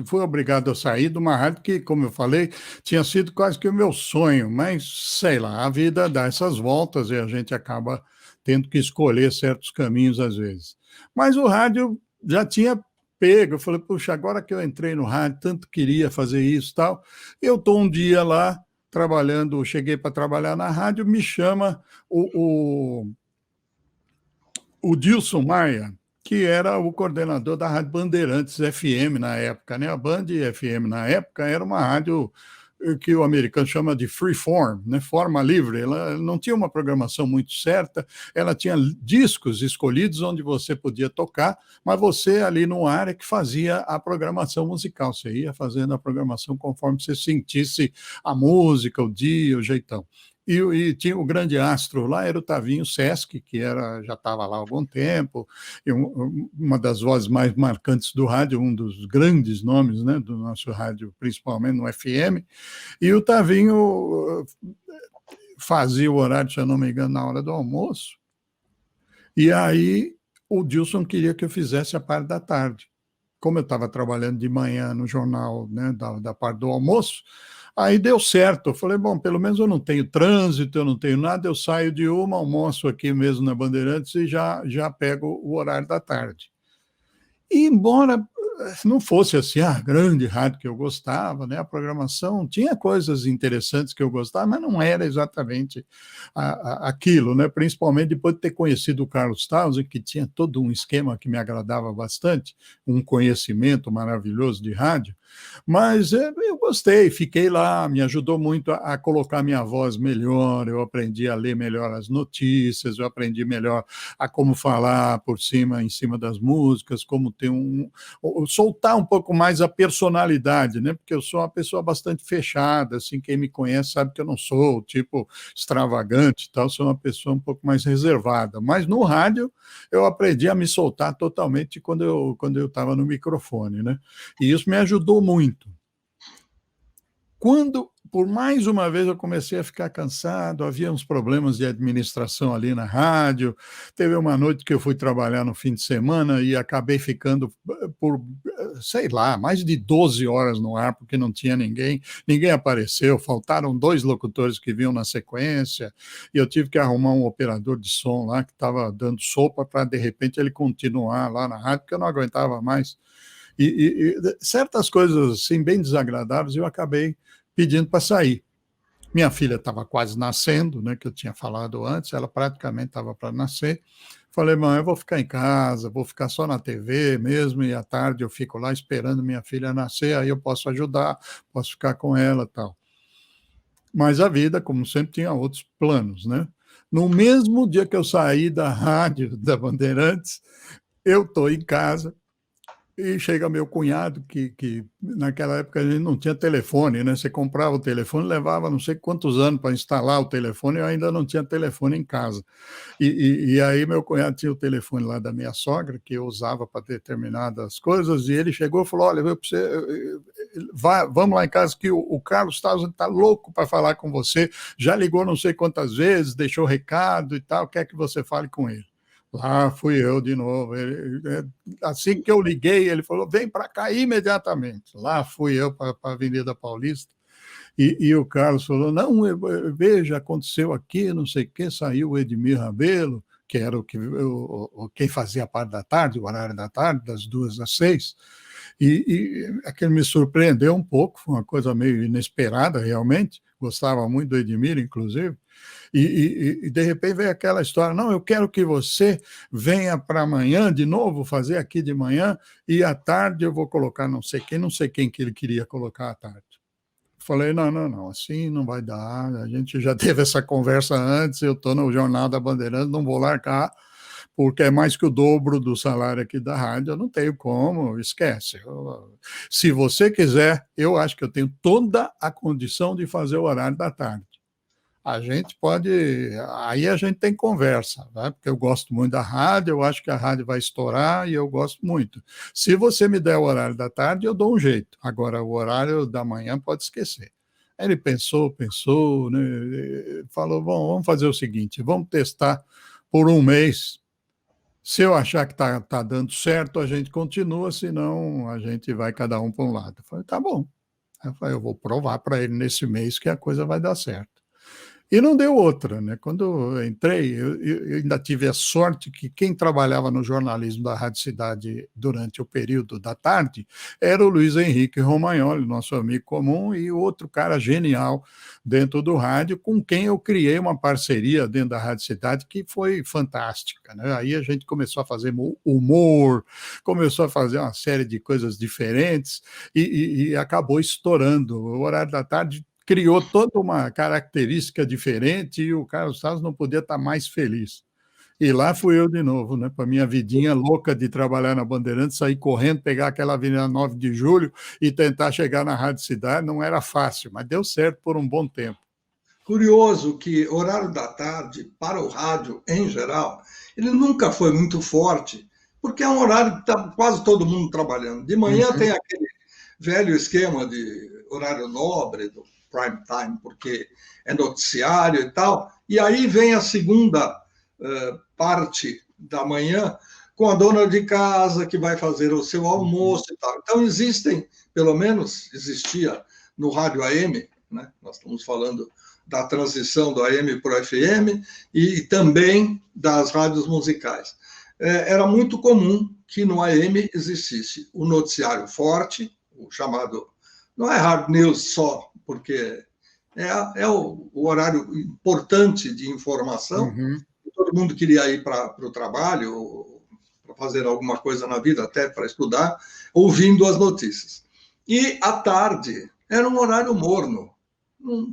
fui obrigado a sair de uma rádio que, como eu falei, tinha sido quase que o meu sonho, mas, sei lá, a vida dá essas voltas e a gente acaba tendo que escolher certos caminhos às vezes. Mas o rádio já tinha pego. Eu falei, puxa, agora que eu entrei no rádio, tanto queria fazer isso e tal. Eu estou um dia lá trabalhando, cheguei para trabalhar na rádio, me chama o Dilson Maia, que era o coordenador da Rádio Bandeirantes FM na época, né? A Band FM na época era uma rádio que o americano chama de freeform, né? Forma livre. Ela não tinha uma programação muito certa, ela tinha discos escolhidos onde você podia tocar, mas você ali no ar é que fazia a programação musical, você ia fazendo a programação conforme você sentisse a música, o dia, o jeitão. E tinha o grande astro lá, era o Tavinho Sesc, que já estava lá há algum tempo, e uma das vozes mais marcantes do rádio, um dos grandes nomes, né, do nosso rádio, principalmente no FM, e o Tavinho fazia o horário, se eu não me engano, na hora do almoço, e aí o Dilson queria que eu fizesse a parte da tarde. Como eu estava trabalhando de manhã no jornal, né, da parte do almoço, aí deu certo. Eu falei, bom, pelo menos eu não tenho trânsito, eu não tenho nada, eu saio de uma, almoço aqui mesmo na Bandeirantes e já pego o horário da tarde. E embora não fosse assim a grande rádio que eu gostava, né? A programação tinha coisas interessantes que eu gostava, mas não era exatamente aquilo, né? Principalmente depois de ter conhecido o Carlos Townsend, que tinha todo um esquema que me agradava bastante, um conhecimento maravilhoso de rádio. Mas eu gostei, fiquei lá, me ajudou muito a colocar minha voz melhor, eu aprendi a ler melhor as notícias, eu aprendi melhor a como falar por cima, em cima das músicas, como ter soltar um pouco mais a personalidade, né? Porque eu sou uma pessoa bastante fechada, assim, quem me conhece sabe que eu não sou tipo extravagante e tal, sou uma pessoa um pouco mais reservada. Mas no rádio eu aprendi a me soltar totalmente quando eu estava no microfone, né? E isso me ajudou muito. Quando, por mais uma vez, eu comecei a ficar cansado, havia uns problemas de administração ali na rádio, teve uma noite que eu fui trabalhar no fim de semana e acabei ficando por, sei lá, mais de 12 horas no ar, porque não tinha ninguém apareceu, faltaram 2 locutores que vinham na sequência, e eu tive que arrumar um operador de som lá que estava dando sopa para, de repente, ele continuar lá na rádio, porque eu não aguentava mais. E certas coisas assim, bem desagradáveis, eu acabei pedindo para sair. Minha filha estava quase nascendo, né, que eu tinha falado antes, ela praticamente estava para nascer. Falei, mãe, eu vou ficar em casa, vou ficar só na TV mesmo, e à tarde eu fico lá esperando minha filha nascer, aí eu posso ajudar, posso ficar com ela e tal. Mas a vida, como sempre, tinha outros planos, né? No mesmo dia que eu saí da rádio da Bandeirantes, eu estou em casa, e chega meu cunhado, que naquela época a gente não tinha telefone, né? Você comprava o telefone, levava não sei quantos anos para instalar o telefone, eu ainda não tinha telefone em casa. E aí meu cunhado tinha o telefone lá da minha sogra, que eu usava para determinadas coisas, e ele chegou e falou, olha, vamos lá em casa que o Carlos Townsend está louco para falar com você, já ligou não sei quantas vezes, deixou recado e tal, quer que você fale com ele. Lá fui eu de novo. Assim que eu liguei, ele falou: vem para cá imediatamente. Lá fui eu para a Avenida Paulista. E o Carlos falou: não, veja, aconteceu aqui, não sei o quê, saiu o Edmir Rabelo, que era quem fazia a parte da tarde, o horário da tarde, das 2 às 6. E aquilo me surpreendeu um pouco, foi uma coisa meio inesperada, realmente. Gostava muito do Edmir, inclusive. E de repente veio aquela história, não, eu quero que você venha para amanhã de novo, fazer aqui de manhã, e à tarde eu vou colocar não sei quem que ele queria colocar à tarde. Falei, não, assim não vai dar, a gente já teve essa conversa antes, eu estou no Jornal da Bandeirantes, não vou largar, porque é mais que o dobro do salário aqui da rádio, eu não tenho como, esquece. Se você quiser, eu acho que eu tenho toda a condição de fazer o horário da tarde. A gente pode, aí a gente tem conversa, né? Porque eu gosto muito da rádio, eu acho que a rádio vai estourar e eu gosto muito. Se você me der o horário da tarde, eu dou um jeito. Agora, o horário da manhã pode esquecer. Aí ele pensou, né? Falou, bom, vamos fazer o seguinte, vamos testar por 1 mês. Se eu achar que tá dando certo, a gente continua, senão a gente vai cada um para um lado. Eu falei, tá bom. Eu vou provar para ele nesse mês que a coisa vai dar certo. E não deu outra, né? Quando eu entrei, eu ainda tive a sorte que quem trabalhava no jornalismo da Rádio Cidade durante o período da tarde era o Luiz Henrique Romagnoli, nosso amigo comum, e outro cara genial dentro do rádio, com quem eu criei uma parceria dentro da Rádio Cidade que foi fantástica, né? Aí a gente começou a fazer humor, começou a fazer uma série de coisas diferentes e acabou estourando. O horário da tarde criou toda uma característica diferente e o Carlos Townsend não podia estar mais feliz. E lá fui eu de novo, né, para minha vidinha louca de trabalhar na Bandeirantes, sair correndo, pegar aquela Avenida 9 de Julho e tentar chegar na Rádio Cidade. Não era fácil, mas deu certo por um bom tempo. Curioso que horário da tarde, para o rádio em geral, ele nunca foi muito forte, porque é um horário que está quase todo mundo trabalhando. De manhã tem aquele velho esquema de horário nobre, do prime time, porque é noticiário e tal, e aí vem a segunda parte da manhã com a dona de casa que vai fazer o seu almoço e tal. Então pelo menos existia no rádio AM, né? Nós estamos falando da transição do AM para o FM e também das rádios musicais. era muito comum que no AM existisse o noticiário forte, o chamado, não é hard news só, porque é o horário importante de informação, Uhum. todo mundo queria ir para o trabalho, para fazer alguma coisa na vida, até para estudar, ouvindo as notícias. E à tarde era um horário morno,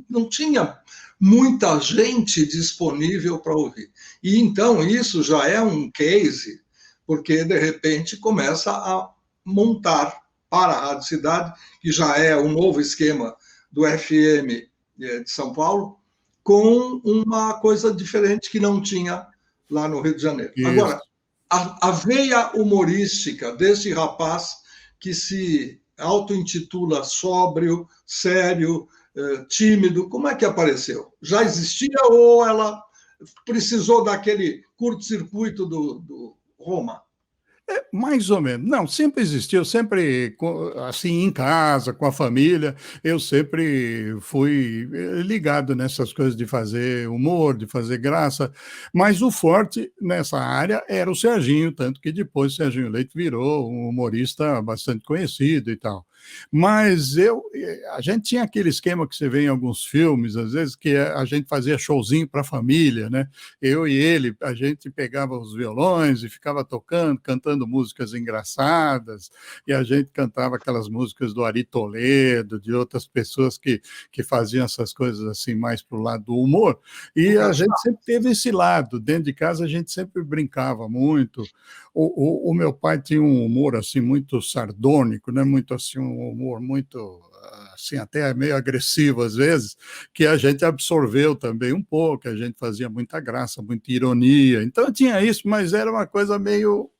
não tinha muita gente disponível para ouvir. E então isso já é um case, porque de repente começa a montar para a Rádio Cidade, que já é um novo esquema do FM de São Paulo, com uma coisa diferente que não tinha lá no Rio de Janeiro. Isso. Agora, a veia humorística desse rapaz que se auto-intitula sóbrio, sério, tímido, como é que apareceu? Já existia ou ela precisou daquele curto-circuito do Roma? Mais ou menos. Não, sempre existiu, sempre assim em casa, com a família, eu sempre fui ligado nessas coisas de fazer humor, de fazer graça, mas o forte nessa área era o Serginho, tanto que depois o Serginho Leite virou um humorista bastante conhecido e tal. Mas a gente tinha aquele esquema que você vê em alguns filmes, às vezes, que a gente fazia showzinho para a família, né? Eu e ele, a gente pegava os violões e ficava tocando, cantando músicas engraçadas, e a gente cantava aquelas músicas do Ari Toledo, de outras pessoas que faziam essas coisas assim mais para o lado do humor, e a gente sempre teve esse lado. Dentro de casa a gente sempre brincava muito. O meu pai tinha um humor assim muito sardônico, né? Muito assim, um humor muito assim, até meio agressivo às vezes, que a gente absorveu também um pouco, a gente fazia muita graça, muita ironia. Então tinha isso, mas era uma coisa meio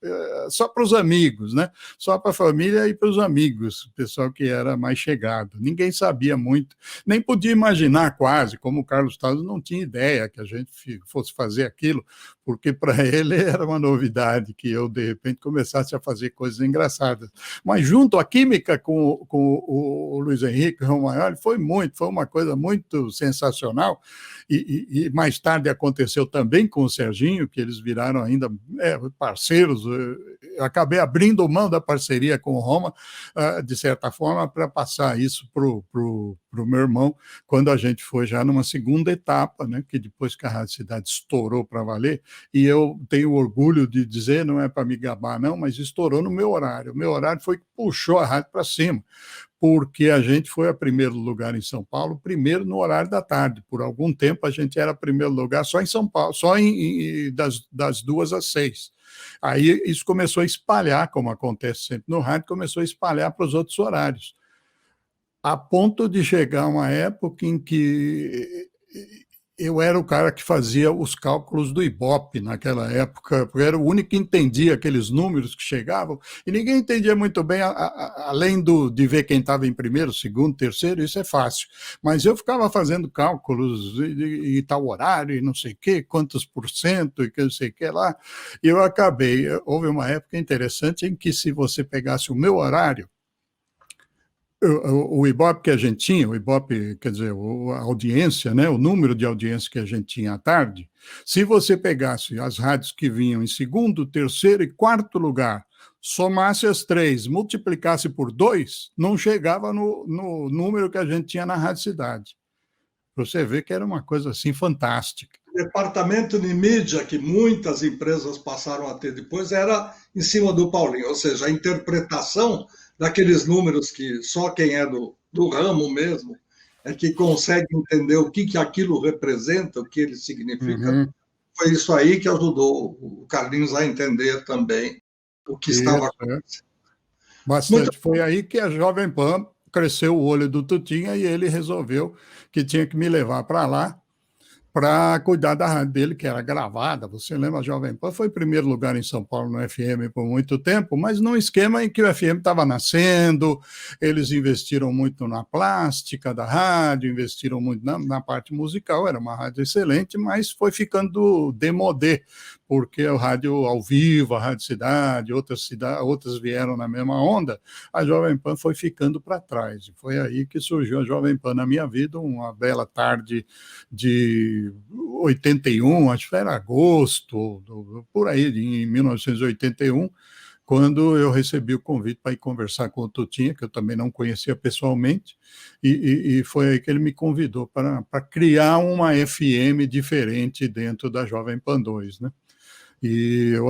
só para os amigos, né? Só para a família e para os amigos, o pessoal que era mais chegado. Ninguém sabia muito, nem podia imaginar quase, como o Carlos Taz não tinha ideia que a gente fosse fazer aquilo, porque para ele era uma novidade que eu, de repente, começasse a fazer coisas engraçadas. Mas junto à química com o Luiz Henrique Romagnoli foi uma coisa muito sensacional, e mais tarde aconteceu também com o Serginho, que eles viraram ainda parceiros. Eu acabei abrindo mão da parceria com o Roma, de certa forma, para passar isso para o meu irmão, quando a gente foi já numa segunda etapa, né, que depois que a Rádio Cidade estourou para valer, e eu tenho orgulho de dizer, não é para me gabar não, mas estourou no meu horário. O meu horário foi que puxou a rádio para cima, porque a gente foi a primeiro lugar em São Paulo, primeiro no horário da tarde. Por algum tempo a gente era primeiro lugar só em São Paulo, só das 2 às 6. Aí isso começou a espalhar, como acontece sempre no rádio, começou a espalhar para os outros horários, a ponto de chegar uma época em que eu era o cara que fazia os cálculos do Ibope naquela época, porque era o único que entendia aqueles números que chegavam, e ninguém entendia muito bem, além de ver quem estava em primeiro, segundo, terceiro, isso é fácil. Mas eu ficava fazendo cálculos e tal horário, e não sei o quê, quantos por cento, e que não sei o que lá, e eu acabei. Houve uma época interessante em que, se você pegasse o meu horário, o Ibope que a gente tinha, o Ibope, quer dizer, a audiência, né, o número de audiência que a gente tinha à tarde, se você pegasse as rádios que vinham em segundo, terceiro e quarto lugar, somasse as três, multiplicasse por 2, não chegava no número que a gente tinha na Rádio Cidade. Você vê que era uma coisa assim fantástica. O departamento de mídia que muitas empresas passaram a ter depois era em cima do Paulinho, ou seja, a interpretação daqueles números que só quem é do ramo mesmo é que consegue entender o que aquilo representa, o que ele significa. Uhum. Foi isso aí que ajudou o Carlinhos a entender também o que estava acontecendo. Bastante. Muito... Foi aí que a Jovem Pan cresceu o olho do Tutinha, e ele resolveu que tinha que me levar para lá para cuidar da rádio dele, que era gravada. Você lembra, a Jovem Pan foi em primeiro lugar em São Paulo no FM por muito tempo, mas num esquema em que o FM estava nascendo, eles investiram muito na plástica da rádio, investiram muito na parte musical, era uma rádio excelente, mas foi ficando démodé, porque o rádio ao vivo, a Rádio Cidade, outras vieram na mesma onda, a Jovem Pan foi ficando para trás. Foi aí que surgiu a Jovem Pan na minha vida, uma bela tarde de 81, acho que era agosto, por aí, em 1981, quando eu recebi o convite para ir conversar com o Tutinha, que eu também não conhecia pessoalmente, e foi aí que ele me convidou para criar uma FM diferente dentro da Jovem Pan 2, né? E eu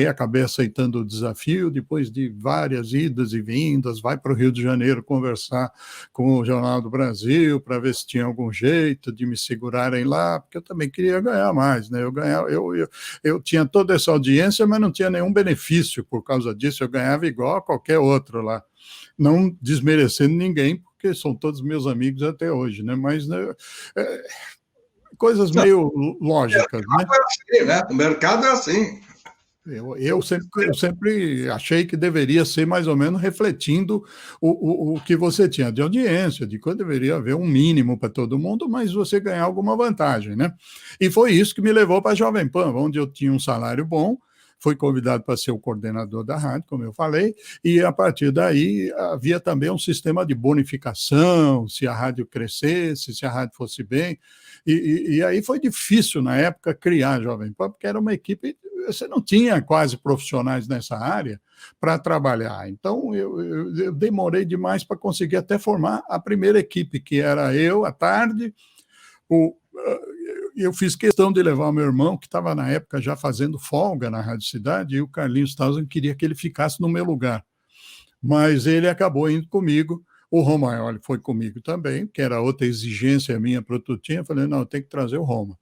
acabei aceitando o desafio, depois de várias idas e vindas, vai para o Rio de Janeiro conversar com o Jornal do Brasil, para ver se tinha algum jeito de me segurarem lá, porque eu também queria ganhar mais, né? Eu tinha toda essa audiência, mas não tinha nenhum benefício por causa disso, eu ganhava igual a qualquer outro lá, não desmerecendo ninguém, porque são todos meus amigos até hoje, né? Mas, né, coisas meio lógicas, né? É assim, né? O mercado é assim. Eu sempre achei que deveria ser mais ou menos refletindo o que você tinha de audiência, de que deveria haver um mínimo para todo mundo, mas você ganhar alguma vantagem, né? E foi isso que me levou para a Jovem Pan, onde eu tinha um salário bom, fui convidado para ser o coordenador da rádio, como eu falei, e a partir daí havia também um sistema de bonificação, se a rádio crescesse, se a rádio fosse bem, e aí foi difícil na época criar a Jovem Pan, porque era uma equipe, você não tinha quase profissionais nessa área para trabalhar, então eu demorei demais para conseguir até formar a primeira equipe, que era eu à tarde, eu fiz questão de levar o meu irmão, que estava na época já fazendo folga na Rádio Cidade, e o Carlinhos Tausen queria que ele ficasse no meu lugar. Mas ele acabou indo comigo, o Romagnoli foi comigo também, que era outra exigência minha para o Tutinha, eu falei, não, eu tenho que trazer o Roma.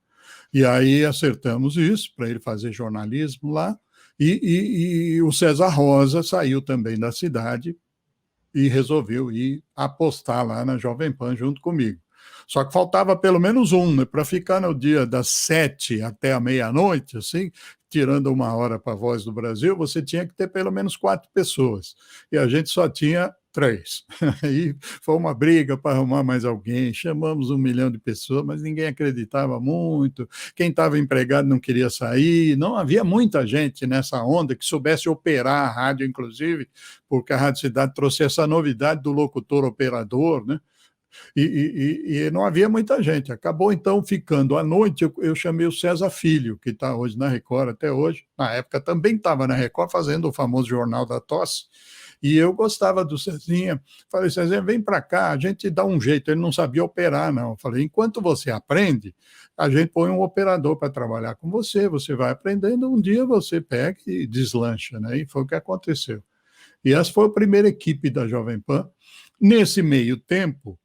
E aí acertamos isso, para ele fazer jornalismo lá, e o César Rosa saiu também da cidade e resolveu ir apostar lá na Jovem Pan junto comigo. Só que faltava pelo menos um, né, para ficar no dia das 7 até a meia-noite, assim, tirando 1 hora para a Voz do Brasil, você tinha que ter pelo menos 4 pessoas. E a gente só tinha 3. Aí foi uma briga para arrumar mais alguém, chamamos 1 milhão de pessoas, mas ninguém acreditava muito, quem estava empregado não queria sair, não havia muita gente nessa onda que soubesse operar a rádio, inclusive, porque a Rádio Cidade trouxe essa novidade do locutor operador, né? E não havia muita gente. Acabou, então, ficando à noite, eu chamei o César Filho, que está hoje na Record até hoje. Na época também estava na Record, fazendo o famoso Jornal da Tosse. E eu gostava do Cezinha. Falei, Cezinha, vem para cá, a gente dá um jeito. Ele não sabia operar, não. Falei, enquanto você aprende, a gente põe um operador para trabalhar com você, você vai aprendendo, um dia você pega e deslancha, né? E foi o que aconteceu. E essa foi a primeira equipe da Jovem Pan. Nesse meio tempo,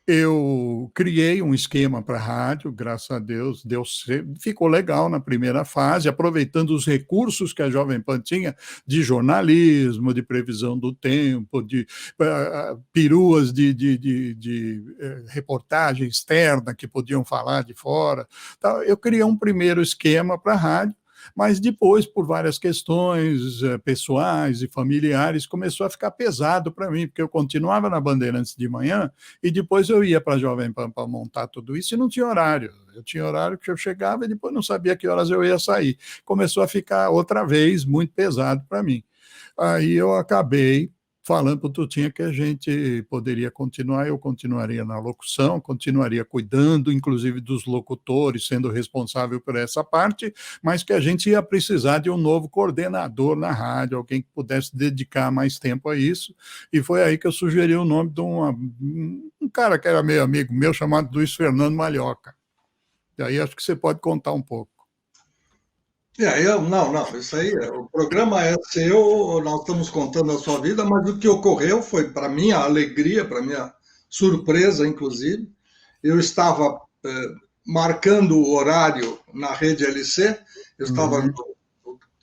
eu criei um esquema para a rádio, graças a Deus, ficou legal na primeira fase, aproveitando os recursos que a Jovem Pan tinha de jornalismo, de previsão do tempo, de peruas de reportagem externa que podiam falar de fora. Então, eu criei um primeiro esquema para a rádio, mas depois, por várias questões pessoais e familiares, começou a ficar pesado para mim, porque eu continuava na Bandeirantes de manhã e depois eu ia para a Jovem Pan para montar tudo isso e não tinha horário. Eu tinha horário que eu chegava e depois não sabia que horas eu ia sair. Começou a ficar outra vez muito pesado para mim. Aí eu acabei falando para o Tutinha que a gente poderia continuar, eu continuaria na locução, continuaria cuidando, inclusive, dos locutores, sendo responsável por essa parte, mas que a gente ia precisar de um novo coordenador na rádio, alguém que pudesse dedicar mais tempo a isso, e foi aí que eu sugeri o nome de um cara que era meio amigo meu, chamado Luiz Fernando Malhoca. E aí acho que você pode contar um pouco. Não, isso aí, o programa é seu, nós estamos contando a sua vida, mas o que ocorreu foi, para minha alegria, para minha surpresa, inclusive, eu estava marcando o horário na Rede LC, eu estava no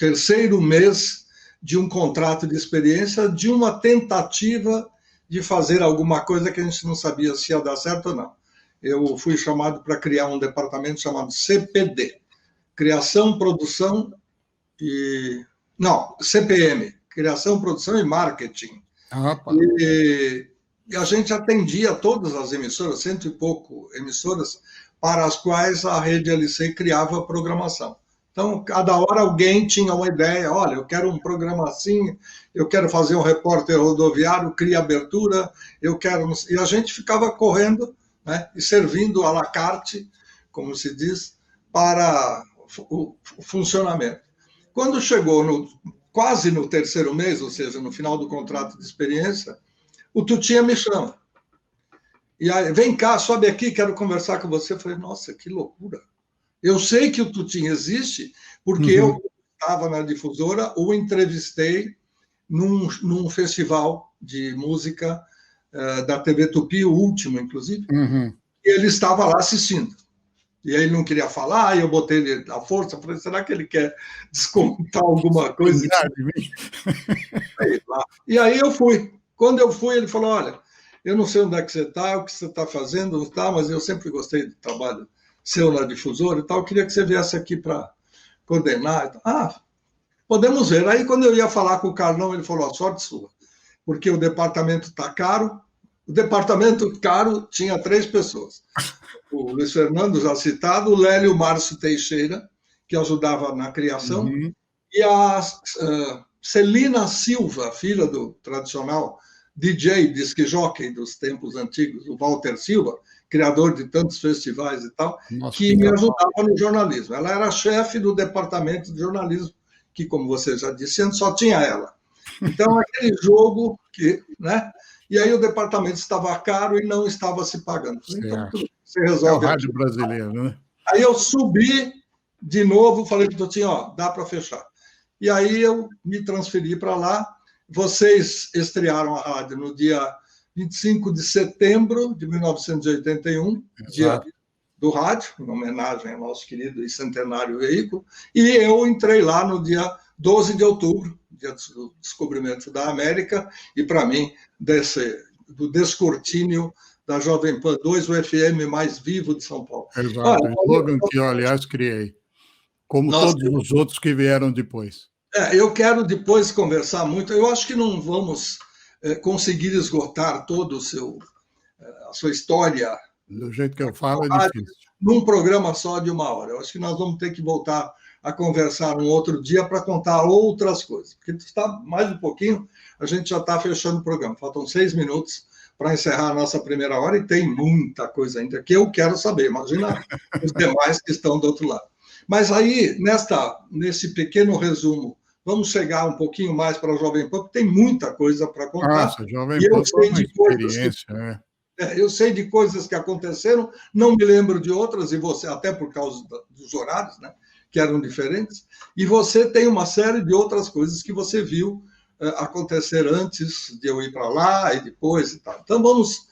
3º mês de um contrato de experiência, de uma tentativa de fazer alguma coisa que a gente não sabia se ia dar certo ou não. Eu fui chamado para criar um departamento chamado CPD, Criação, Produção e... Não, CPM, Criação, Produção e Marketing. E a gente atendia todas as emissoras, 100 e pouco emissoras, para as quais a Rede LC criava programação. Então, cada hora alguém tinha uma ideia, olha, eu quero um programa assim, eu quero fazer um repórter rodoviário, cria abertura, eu quero... E a gente ficava correndo, né, e servindo à la carte, como se diz, para o funcionamento. Quando chegou quase no terceiro mês, ou seja, no final do contrato de experiência, o Tutinha me chama. E aí, vem cá, sobe aqui, quero conversar com você. Eu falei, nossa, que loucura. Eu sei que o Tutinha existe, porque eu estava na difusora, o entrevistei num festival de música da TV Tupi, o último, inclusive, e ele estava lá assistindo. E aí ele não queria falar, e eu botei ele à força, falei, será que ele quer descontar alguma coisa? E aí eu fui. Quando eu fui, ele falou, olha, eu não sei onde é que você está, o que você está fazendo, não está, mas eu sempre gostei do trabalho seu na difusora e tal, eu queria que você viesse aqui para coordenar. Ah, podemos ver. Aí, quando eu ia falar com o Carlão, ele falou, sorte sua, porque o departamento está caro. O departamento caro tinha 3 pessoas. O Luiz Fernando, já citado, o Lélio Márcio Teixeira, que ajudava na criação, e a Celina Silva, filha do tradicional DJ, disc jockey dos tempos antigos, o Walter Silva, criador de tantos festivais e tal, que me ajudava no jornalismo. Ela era chefe do departamento de jornalismo, que, como você já disse antes, só tinha ela. Então, aquele jogo que, né? E aí o departamento estava caro e não estava se pagando. Então, tudo você resolve. É o rádio brasileiro, né? Aí eu subi de novo, falei para o Totinho, ó, dá para fechar. E aí eu me transferi para lá. Vocês estrearam a rádio no dia 25 de setembro de 1981, dia do rádio, em homenagem ao nosso querido e centenário veículo, e eu entrei lá no dia 12 de outubro, dia do descobrimento da América, e para mim, do descortínio da Jovem Pan 2, o FM mais vivo de São Paulo. Exato, o slogan que eu, aliás, criei, como todos os outros que vieram depois. Eu quero depois conversar muito, eu acho que não vamos conseguir esgotar todo a sua história. Do jeito que eu falo, é difícil. Num programa só de 1 hora. Eu acho que nós vamos ter que voltar a conversar um outro dia para contar outras coisas. Porque está mais um pouquinho, a gente já está fechando o programa. Faltam 6 minutos para encerrar a nossa primeira hora e tem muita coisa ainda que eu quero saber. Imagina os demais que estão do outro lado. Mas aí, nesse pequeno resumo, vamos chegar um pouquinho mais para a Jovem Pan, porque tem muita coisa para contar. Nossa, Jovem Pan foi uma experiência, eu sei de coisas que aconteceram, não me lembro de outras, e você, até por causa dos horários, né, que eram diferentes, e você tem uma série de outras coisas que você viu acontecer antes de eu ir para lá e depois e tal. Então, vamos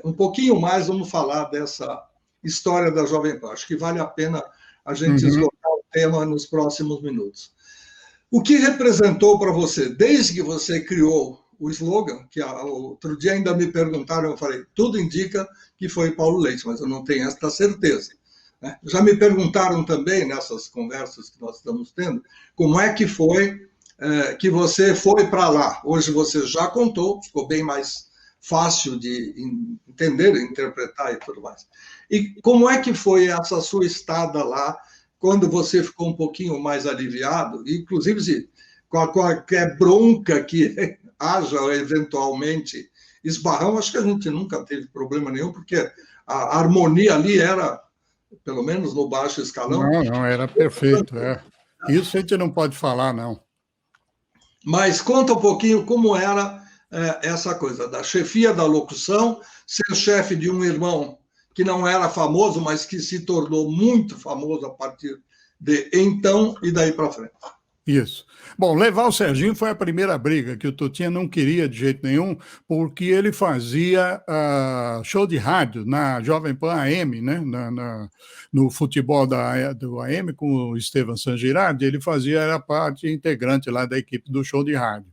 um pouquinho mais, vamos falar dessa história da Jovem Pan. Acho que vale a pena a gente esgotar o tema nos próximos minutos. O que representou para você, desde que você criou o slogan, que outro dia ainda me perguntaram, eu falei, tudo indica que foi Paulo Leite, mas eu não tenho esta certeza. Né? Já me perguntaram também, nessas conversas que nós estamos tendo, como é que foi que você foi para lá. Hoje você já contou, ficou bem mais fácil de entender, interpretar e tudo mais. E como é que foi essa sua estada lá, quando você ficou um pouquinho mais aliviado, inclusive com qualquer bronca que haja eventualmente esbarrão, acho que a gente nunca teve problema nenhum, porque a harmonia ali era, pelo menos no baixo escalão... Não, era perfeito. Isso a gente não pode falar, não. Mas conta um pouquinho como era essa coisa da chefia da locução, ser chefe de um irmão que não era famoso, mas que se tornou muito famoso a partir de então e daí para frente. Isso. Bom, levar o Serginho foi a primeira briga, que o Tutinha não queria de jeito nenhum, porque ele fazia show de rádio na Jovem Pan AM, né? No futebol do AM, com o Estevam Sangirardi, ele era parte integrante lá da equipe do show de rádio.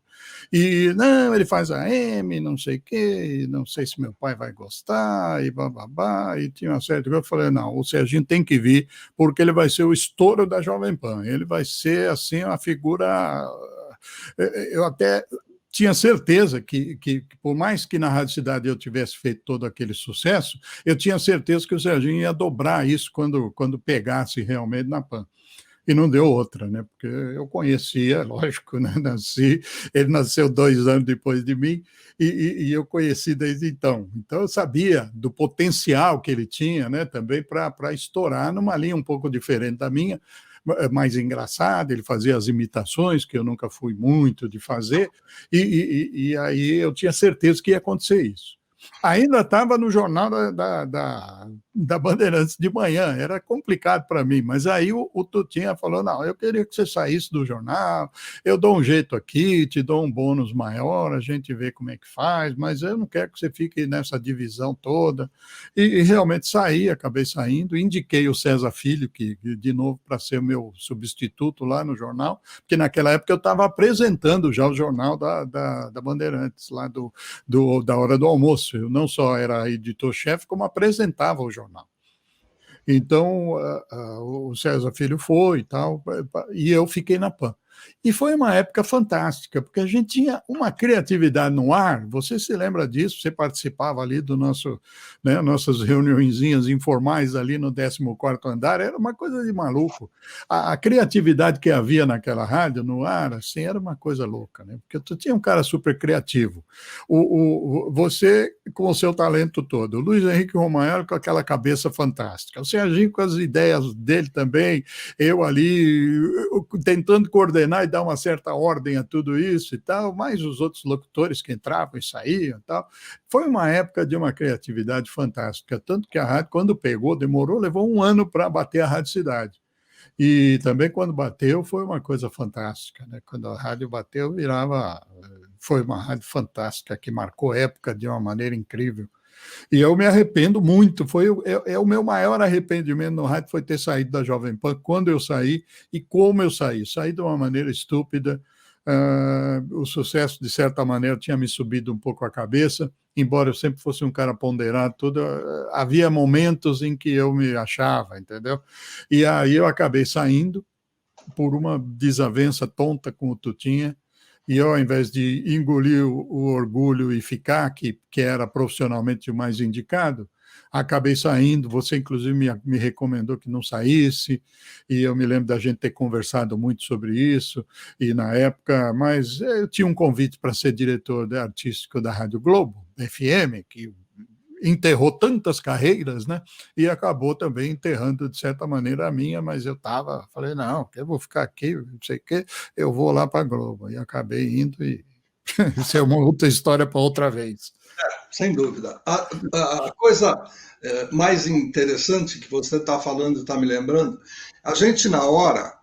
E, não, ele faz AM, não sei o quê, não sei se meu pai vai gostar, e bababá, e tinha uma série de coisas. Eu falei, não, o Serginho tem que vir, porque ele vai ser o estouro da Jovem Pan, ele vai ser, assim, uma figura... Eu até tinha certeza que por mais que na Rádio Cidade eu tivesse feito todo aquele sucesso, eu tinha certeza que o Serginho ia dobrar isso quando pegasse realmente na Pan. e não deu outra, né? Porque eu conhecia, lógico, né? Ele nasceu 2 anos depois de mim, e eu conheci desde então. Então, eu sabia do potencial que ele tinha, né? Também para estourar numa linha um pouco diferente da minha, mais engraçada. Ele fazia as imitações, que eu nunca fui muito de fazer, e aí eu tinha certeza que ia acontecer isso. Ainda estava no jornal da Bandeirantes de manhã, era complicado para mim, mas aí o Tutinha falou, não, eu queria que você saísse do jornal, eu dou um jeito aqui, te dou um bônus maior, a gente vê como é que faz, mas eu não quero que você fique nessa divisão toda, e realmente saí, acabei saindo, indiquei o César Filho, que de novo para ser o meu substituto lá no jornal, porque naquela época eu estava apresentando já o jornal da Bandeirantes, lá da hora do almoço. Eu não só era editor-chefe, como apresentava o jornal. Então, o César Filho foi e tal, e eu fiquei na PAN. E foi uma época fantástica, porque a gente tinha uma criatividade no ar. Você se lembra disso? Você participava ali do nossas reuniõezinhas informais ali no 14º andar, era uma coisa de maluco. A criatividade que havia naquela rádio, no ar, assim, era uma coisa louca, né? Porque tu tinha um cara super criativo. Você, com o seu talento todo, o Luiz Henrique Romagnoli com aquela cabeça fantástica, o Serginho com as ideias dele também, eu ali tentando coordenar e dar uma certa ordem a tudo isso e tal, mais os outros locutores que entravam e saíam e tal. Foi uma época de uma criatividade fantástica, tanto que a rádio, quando pegou, levou 1 ano para bater a Rádio Cidade. E também quando bateu, foi uma coisa fantástica, né? Quando a rádio bateu, foi uma rádio fantástica, que marcou época de uma maneira incrível. E eu me arrependo muito, o meu maior arrependimento no rádio foi ter saído da Jovem Pan, quando eu saí e como eu saí. Saí de uma maneira estúpida, o sucesso, de certa maneira, tinha me subido um pouco a cabeça, embora eu sempre fosse um cara ponderado, havia momentos em que eu me achava, entendeu? E aí eu acabei saindo por uma desavença tonta com o Tutinha, e eu, ao invés de engolir o orgulho e ficar, que era profissionalmente o mais indicado, acabei saindo. Você, inclusive, me recomendou que não saísse, e eu me lembro da gente ter conversado muito sobre isso, e na época, mas eu tinha um convite para ser diretor artístico da Rádio Globo, FM, que enterrou tantas carreiras, né? E acabou também enterrando, de certa maneira, a minha, mas falei, não, eu vou ficar aqui, não sei o quê, eu vou lá para a Globo. E acabei indo, e isso é uma outra história para outra vez. Sem dúvida. A coisa mais interessante que você está falando, está me lembrando, a gente, na hora,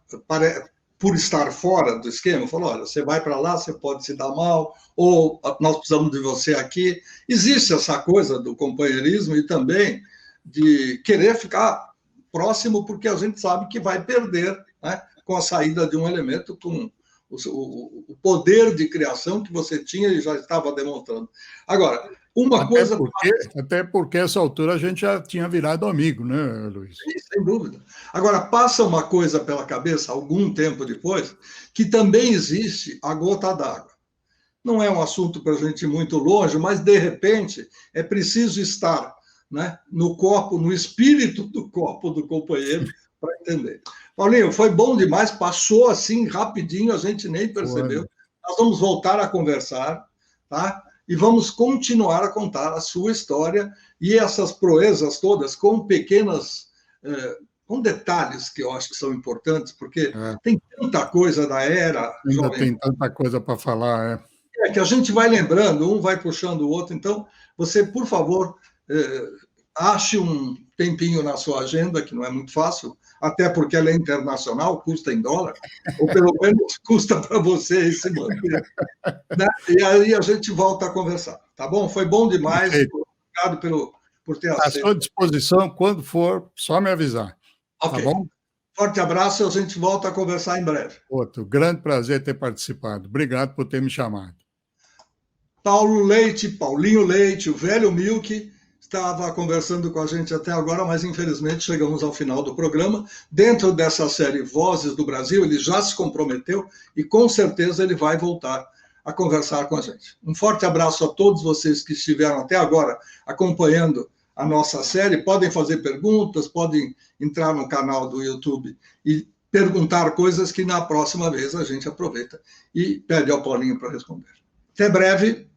por estar fora do esquema, falou, olha, você vai para lá, você pode se dar mal, ou nós precisamos de você aqui. Existe essa coisa do companheirismo e também de querer ficar próximo, porque a gente sabe que vai perder, né, com a saída de um elemento com o poder de criação que você tinha e já estava demonstrando. Agora, até porque essa altura a gente já tinha virado amigo, né, Luiz? Sim, sem dúvida. Agora, passa uma coisa pela cabeça, algum tempo depois, que também existe a gota d'água. Não é um assunto para a gente ir muito longe, mas, de repente, é preciso estar, né, no corpo, no espírito do corpo do companheiro, para entender. Paulinho, foi bom demais, passou assim rapidinho, a gente nem percebeu. Nós vamos voltar a conversar, tá? E vamos continuar a contar a sua história e essas proezas todas com com detalhes que eu acho que são importantes, porque tem tanta coisa da era jovem. Tem tanta coisa para falar, É que a gente vai lembrando, um vai puxando o outro. Então, você, por favor, ache um tempinho na sua agenda, que não é muito fácil, até porque ela é internacional, custa em dólar, ou pelo menos custa para você se manter. Né? E aí a gente volta a conversar, tá bom? Foi bom demais, obrigado por ter aceito. À sua disposição, quando for, só me avisar, okay. Tá bom? Forte abraço, a gente volta a conversar em breve. Outro grande prazer ter participado. Obrigado por ter me chamado. Paulinho Leite, o velho Milk, estava conversando com a gente até agora, mas infelizmente chegamos ao final do programa. Dentro dessa série Vozes do Brasil, ele já se comprometeu e com certeza ele vai voltar a conversar com a gente. Um forte abraço a todos vocês que estiveram até agora acompanhando a nossa série. Podem fazer perguntas, podem entrar no canal do YouTube e perguntar coisas que na próxima vez a gente aproveita e pede ao Paulinho para responder. Até breve.